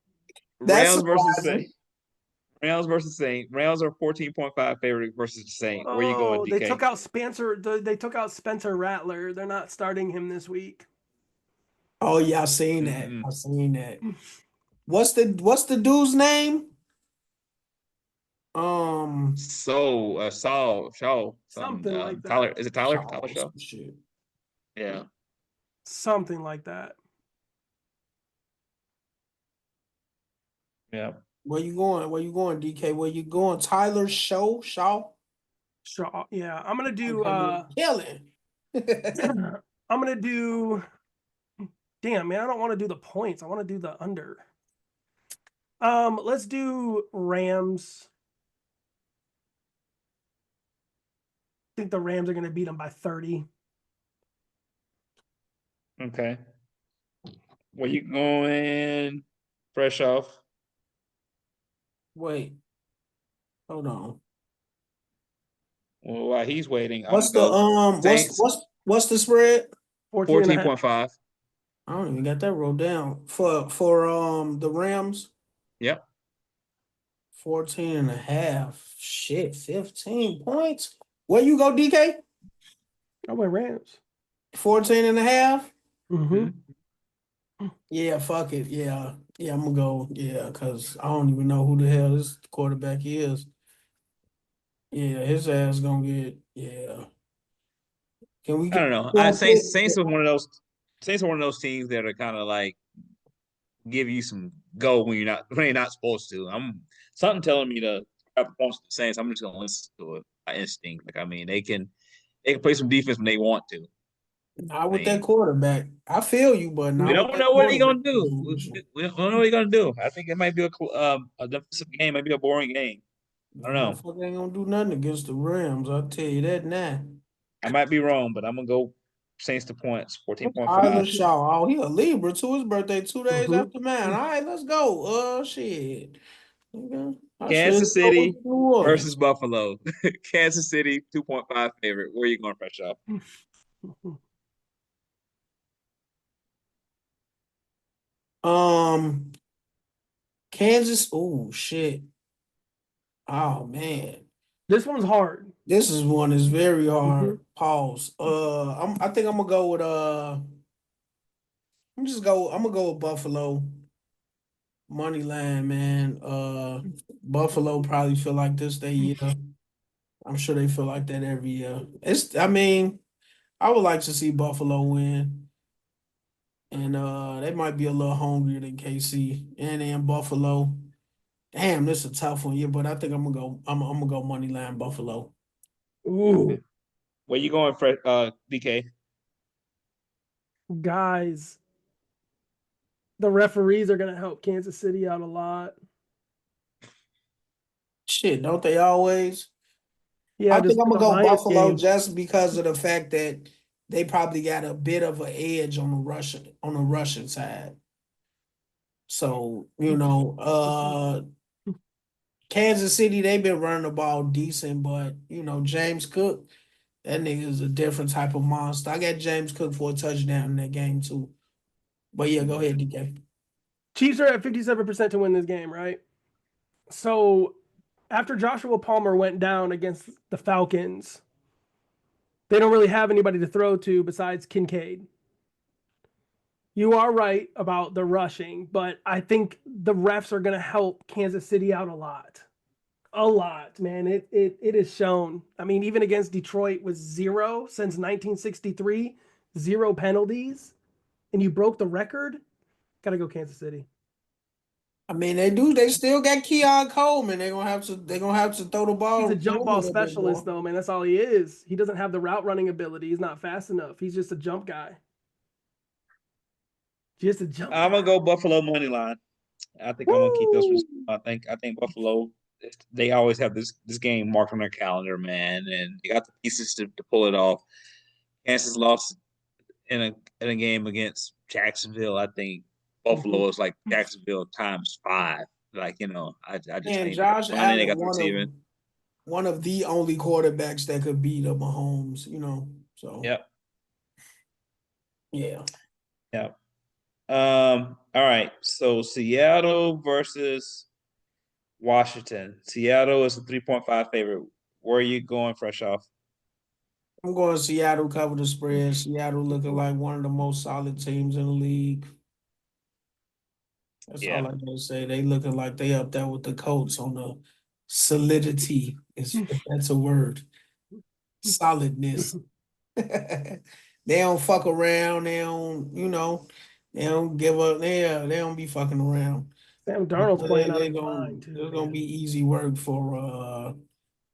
Rams versus Saints. Rams are 14.5 favorite versus the Saints. Where you going, DK? They took out Spencer. They took out Spencer Rattler. They're not starting him this week. Oh yeah, I seen that. I seen that. What's the dude's name? Saul, something like that. Tyler, is it Tyler? Tyler Shaw? Shit. Yeah. Something like that. Yeah. Where you going, DK? Where you going? Tyler Shaw? Yeah. I'm gonna do killing. I'm gonna do Damn, man, I don't want to do the points. I want to do the under. Let's do Rams. I think the Rams are going to beat them by 30. Okay. Where you going? Fresh off. Wait, hold on. Well, while he's waiting, I'm What's the gonna go Saints what's the spread? 14 and a half. 14.5. I don't even got that wrote down. For the Rams, Yep. 14 and a half. Shit, 15 points. Where you go, DK? I went Rams. 14 and a half? Mm-hmm. Yeah, fuck it. Yeah. Yeah, I'm gonna go. Yeah, because I don't even know who the hell this quarterback is. Yeah, his ass gonna get, yeah. Can we I get don't know. real quick? Saints are one of those teams that are kind of like give you some go when you're not supposed to. Something telling me to grab points to the Saints. I'm just gonna listen to it by instinct. Like I mean, they can play some defense when they want to. Not I with that mean, quarterback. I feel you, but we not with don't that know what he's quarterback gonna do. position. We don't know what he's gonna do. I think it might be a defensive game, might be a boring game. I don't know. Motherfucker ain't gonna do nothing against the Rams. I'll tell you that now. I might be wrong, but I'm gonna go Saints to points, Tyler 14.5. Shaw. Oh, he a Libra too. His birthday 2 days Mm-hmm. after mine. All right, let's go. Shit. I should Kansas go with City New Orleans. versus Buffalo. Kansas City 2.5 favorite. Where are you going, fresh off? Kansas. Oh shit. Oh man. This one's hard. This is one is very hard. Mhm. Pause. I think I'm gonna go with I'm gonna go with Buffalo. Money line, man. Buffalo probably feel like this they year. I'm sure they feel like that every year. I mean, I would like to see Buffalo win. And they might be a little hungrier than KC and then Buffalo. Damn, this is a tough one, yeah, but I think I'm gonna go money line Buffalo. Ooh, Where you going, DK? guys, the referees are going to help Kansas City out a lot. Shit, don't they always? Yeah, I just think I'm like gonna the go Lions Buffalo game. just because of the fact that they probably got a bit of an edge on the Russian side. So, Kansas City, they've been running the ball decent, but James Cook, that nigga is a different type of monster. I got James Cook for a touchdown in that game too. But yeah, go ahead, DK. Chiefs are at 57% to win this game, right? So after Joshua Palmer went down against the Falcons, they don't really have anybody to throw to besides Kincaid. You are right about the rushing, but I think the refs are going to help Kansas City out a lot. A lot, man. It is shown. I mean, even against Detroit with 0 since 1963, 0 penalties, and you broke the record. Gotta go Kansas City. I mean, they still got Keon Coleman. They're gonna have to throw the He's ball a to him jump a ball little bit specialist, more. though, man. That's all he is. He doesn't have the route running ability. He's not fast enough. He's just a jump guy. Just a jump I'm guy. gonna go Buffalo money line. I think I'm gonna keep those. Woo! I think Buffalo. They always have this game marked on their calendar, man, and they got the pieces to pull it off. Kansas lost in a game against Jacksonville. I think Buffalo is like Jacksonville times 5. Like I just And think they got Josh running, they Allen, got the receiving. one of the only quarterbacks that could beat up Mahomes. So Yep, yeah. yep. All right. So Seattle versus Washington. Seattle is a 3.5 favorite. Where are you going, fresh off? I'm going Seattle cover the spread. Seattle looking like one of the most solid teams in the league. That's all Yeah. I gotta say. They looking like they up there with the Colts on the solidity, if that's a word. Solidness. They don't fuck around. They don't give up. They don't be fucking around. Sam Darnold's playing out of They his going mind, too, there's gonna man. be easy work for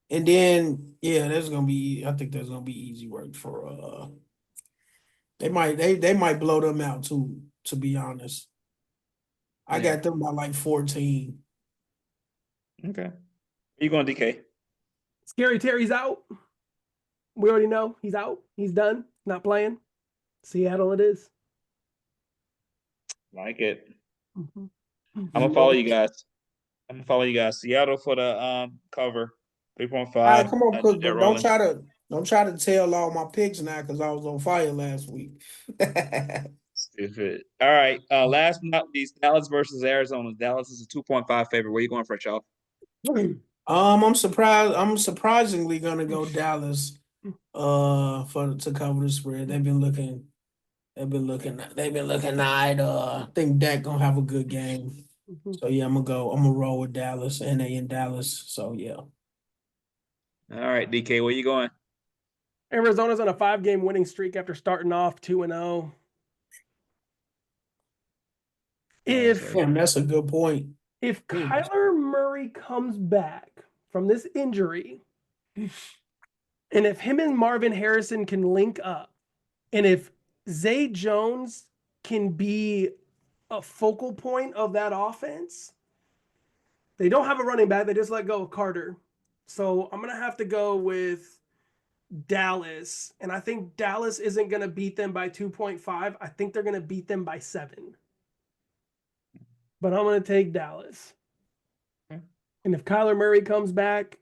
and then there's gonna be I think there's gonna be easy work for they might blow them out too. to be honest. I Yeah. got them by like 14. Okay. Where you going, DK? Scary Terry's out. We already know he's out. He's done. Not playing. Seattle it is. Like it. Mhm. I'm gonna follow you guys. I'm gonna follow you guys. Seattle for the cover. All 3.5. right, come on, Cook, They're but don't rolling. try to tell all my picks now because I was on fire last week. Stupid. All right. Last but not least, Dallas versus Arizona. Dallas is a 2.5 favorite. Where you going, Fresh off? I'm surprised. I'm surprisingly gonna go Dallas. To cover the spread. They've been looking. They've been looking. Nice. I think Dak gonna have a good game. Mhm. So yeah, I'm gonna roll with Dallas, and they in Dallas. So yeah. All right, DK, where you going? Arizona's on a 5-game winning streak after starting off 2-0. If Damn, that's a good point. if Kyler Murray comes back from this injury, and if him and Marvin Harrison can link up, and if Zay Jones can be a focal point of that offense, they don't have a running back. They just let go of Carter. So I'm going to have to go with Dallas. And I think Dallas isn't going to beat them by 2.5. I think they're going to beat them by 7. But I'm going to take Dallas. Okay. And if Kyler Murray comes back,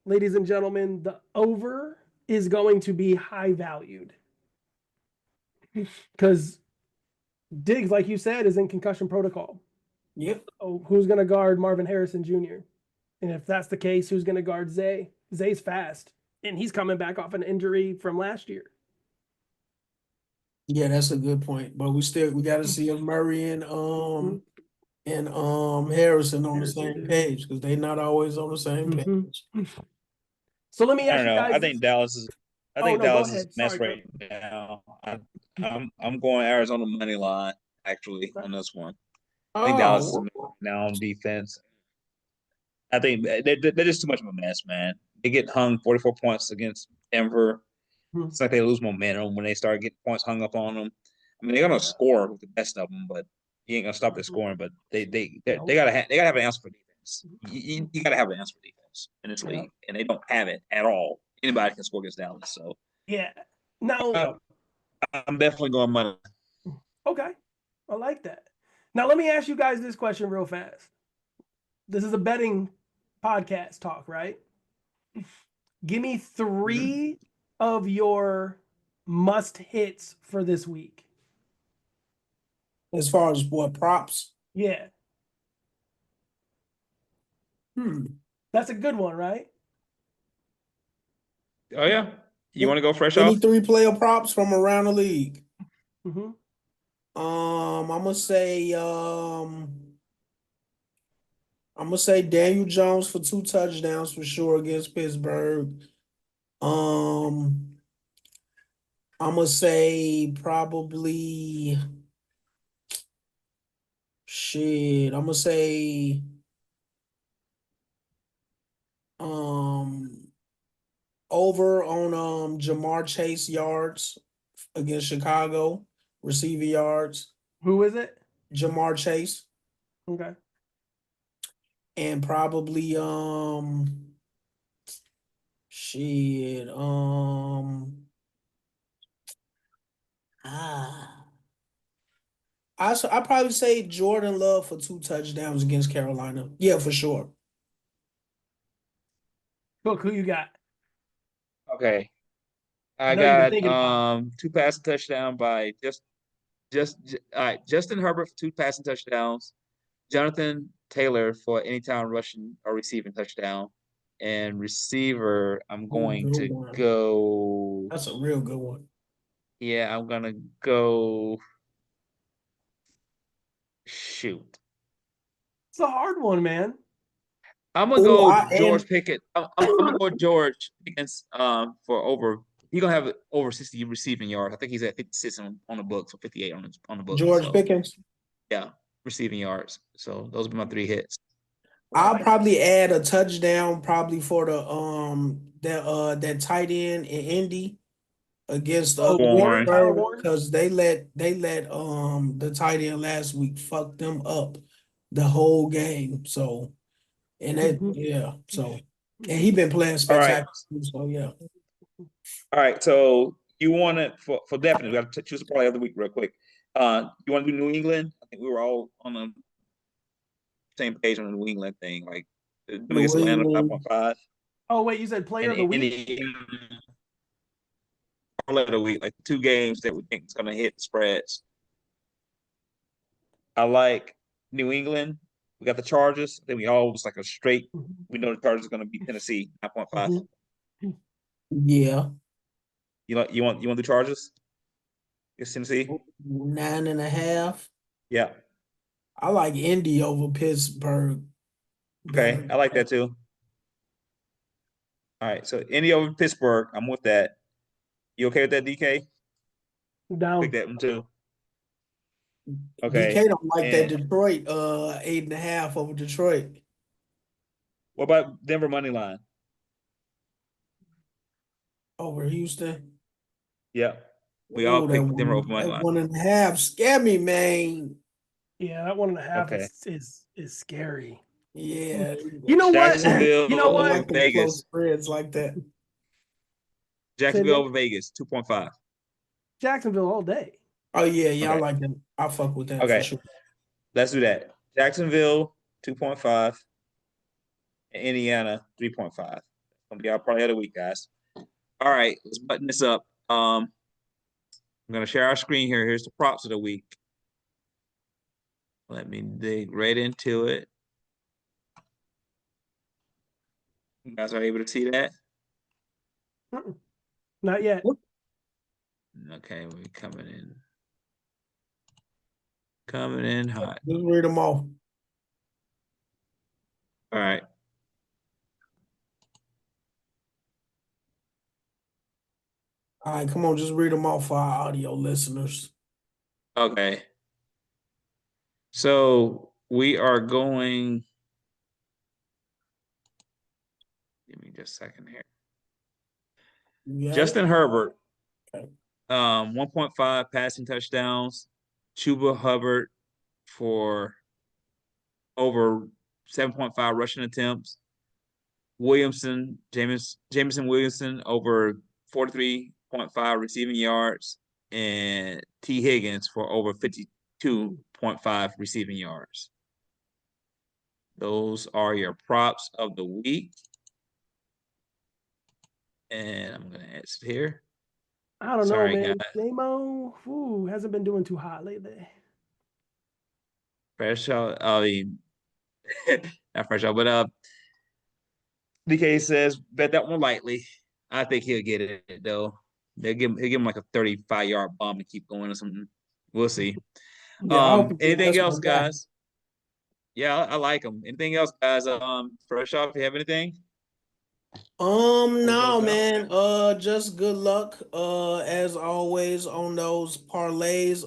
ladies and gentlemen, the over is going to be high valued. Because Diggs, like you said, is in concussion protocol. Yep. Oh, who's going to guard Marvin Harrison Jr.? And if that's the case, who's going to guard Zay? Zay's fast, and he's coming back off an injury from last year. Yeah, that's a good point. But we got to see if Murray and Harrison on the same page because they're not always on the same page. So let me I ask don't you know. guys. I think Dallas is. I Oh, think no, go Dallas is a ahead. mess Sorry, right now. I'm going Arizona money line actually on this one. I think Dallas is a Oh, mess now on defense. I think they're just too much of a mess, man. They get hung 44 points against Denver. It's like they lose momentum when they start getting points hung up on them. I mean, they're gonna score with the best of them, but you ain't gonna stop their scoring. But they gotta have an answer for defense. You gotta have an answer for defense in this league, and they don't have it at all. Anybody can score against Dallas, so Yeah. Now, I'm definitely going money. okay. I like that. Now, let me ask you guys this question real fast. This is a betting podcast talk, right? Give me 3 of your must hits for this week. as far as what props? Yeah. That's a good one, right? Oh yeah, you want to go fresh Any off? 3 player props from around the league? Mm-hmm. I'm gonna say Daniel Jones for 2 touchdowns for sure against Pittsburgh. I'm gonna say probably shit. I'm gonna say over on Jamar Chase yards against Chicago, receiving yards. Who is it? Jamar Chase. Okay. And probably shit. I probably say Jordan Love for 2 touchdowns against Carolina. Yeah, for sure. Look, who you got? Okay, I know you've been got thinking about 2 passing touchdown by all right. Justin Herbert for 2 passing touchdowns. Jonathan Taylor for anytime rushing or receiving touchdown. And receiver, I'm going Good to one. go. That's a real good one. Yeah, I'm gonna go. Shoot, It's a hard one, man. I'm gonna Ooh, go George Pickett. I'm gonna go George Pickens for over. He's gonna have over 60 receiving yards. I think he's at 56 on the books or 58 on the books. George So Pickens. yeah, receiving yards. So those will be my 3 hits. I'll probably add a touchdown probably for the that tight end in Indy. against Warren. Tyler Warren. because they let the tight end last week fuck them up the whole game. So and he been playing All right. spectacular. So yeah. All right. So you want it for definitely. We got to choose a parlay of the week real quick. You want to do New England? I think we were all on the same page on the New England thing. Like them against Atlanta 5.5. Oh wait, you said player of the week? Parlay of the week, like 2 games that we think is going to hit the spreads. I like New England. We got the Chargers. Then we all just like a straight. We know the Chargers are going to beat Tennessee 9.5. Yeah. You want the Chargers? Against Tennessee 9.5. Yeah. I like Indy over Pittsburgh. Okay, I like that too. All right, so Indy over Pittsburgh. I'm with that. You okay with that, DK? Down. Pick that one too. Okay. DK don't like that Detroit 8.5 over Detroit. What about Denver money line? Over Houston. Yeah. We all picked Denver over money line. 1.5 scare me, man. Yeah, that 1.5 Okay. is scary. Yeah. You know what? Jacksonville You know I what? like them Vegas. close spreads like that. Jacksonville over Vegas 2.5. Jacksonville all day. Oh yeah, I Okay. like them. I fuck with that Okay. for sure. Let's do that. Jacksonville 2.5. And Indiana 3.5. That's gonna be our parlay of the week, guys. All right, let's button this up. I'm gonna share our screen here. Here's the props of the week. Let me dig right into it. You guys are able to see that? Not yet. Okay, we're coming in. Coming in hot. Just read them off. All right. All right, come on, just read them off for our audio listeners. Okay. So we are going. Give me just a second here. Justin Herbert, Okay. 1.5 passing touchdowns. Chuba Hubbard for over 7.5 rushing attempts. Jameson Williamson over 43.5 receiving yards, and T. Higgins for over 52.5 receiving yards. Those are your props of the week. And I'm going to exit here. I don't Sorry, know, man. guys. J-Mo hasn't been doing too hot lately. Fresh out, I mean, not fresh out, but DK says bet that one lightly. I think he'll get it though. He'll give him like a 35-yard bomb and keep going or something. We'll see. Yeah, Anything else, guys? Yeah, I like him. Anything else, guys? Fresh off, you have anything? No, man. Just good luck. As always on those parlays.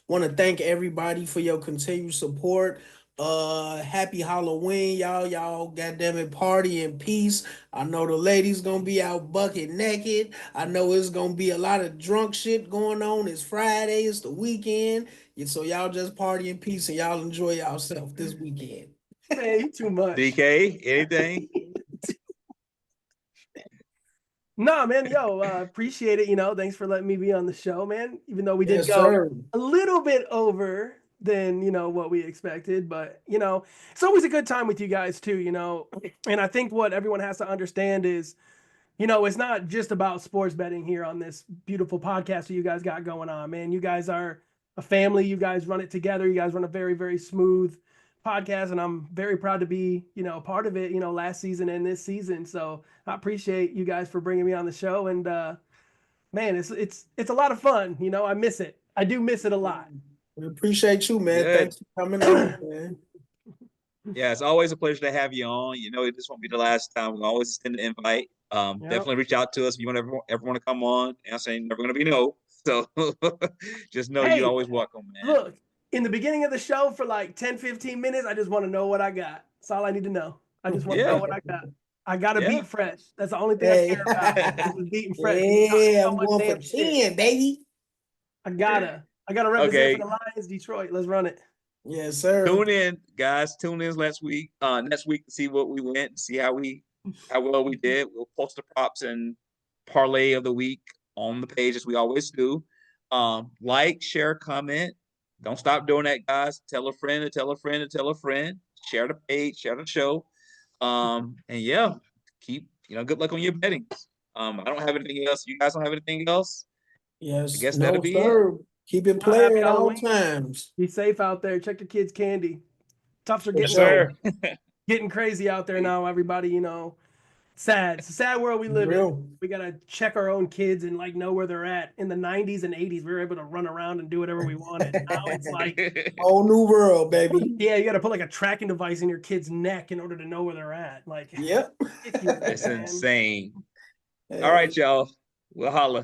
Want to thank everybody for your continued support. Happy Halloween, y'all. Y'all, goddamn it, party in peace. I know the ladies gonna be out bucket naked. I know it's gonna be a lot of drunk shit going on. It's Friday. It's the weekend. So y'all just party in peace and y'all enjoy yourself this weekend. Man, you too much. DK, anything? No, man, appreciate it. Thanks for letting me be on the show, man. Even though we did go a little bit over than, what we expected. But, it's always a good time with you guys too, And I think what everyone has to understand is, it's not just about sports betting here on this beautiful podcast that you guys got going on, man. You guys are a family. You guys run it together. You guys run a very, very smooth podcast, and I'm very proud to be, part of it, last season and this season. So I appreciate you guys for bringing me on the show. And man, it's a lot of fun. I miss it. I do miss it a lot. We appreciate you, man. Good. Thanks for coming on, man. Yeah, it's always a pleasure to have you on. This won't be the last time. We'll always extend the invite. Definitely reach out to us if you ever want to come on. I'm saying never going to be no. So just know you're always welcome, man. Look, in the beginning of the show for like 10, 15 minutes, I just want to know what I got. That's all I need to know. I just want to know what I got. I gotta Yeah. beat Fresh. That's the only thing Hey. I care about. Is beating Fresh. Yeah, So I'm much going for damn shit. 10, baby. I gotta represent Okay. for the Lions, Detroit. Let's run it. Yes, sir. Tune in, guys. Tune in next week to see what we went, see how well we did. We'll post the props and parlay of the week on the page as we always do. Like, share, comment. Don't stop doing that, guys. Tell a friend to tell a friend to tell a friend. Share the page, share the show. And yeah, keep good luck on your betting. I don't have anything else. You guys don't have anything else? Yes. I guess No, that'll be sir. Keep it Happy player at all Halloween. times. Be safe out there. Check the kids' candy. Toughs are For getting sure. getting crazy out there now. Everybody, sad. It's a sad world we live in. Real. We gotta check our own kids and know where they're at. In the 90s and 80s, we were able to run around and do whatever we wanted. Now it's like, Whole new world, baby. yeah, you gotta put a tracking device in your kid's neck in order to know where they're at. Yep. It's man. insane. All right, y'all. We'll holla.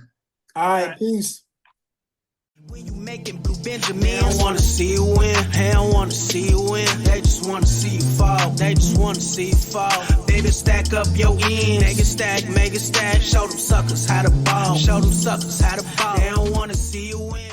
All right, peace. When you making blue Benjamin, they don't wanna see you win. They don't wanna see you win. They just wanna see you fall. They just wanna see you fall. Baby, stack up your ends. Make it stack. Show them suckers how to ball. Show them suckers how to ball. They don't wanna see you win.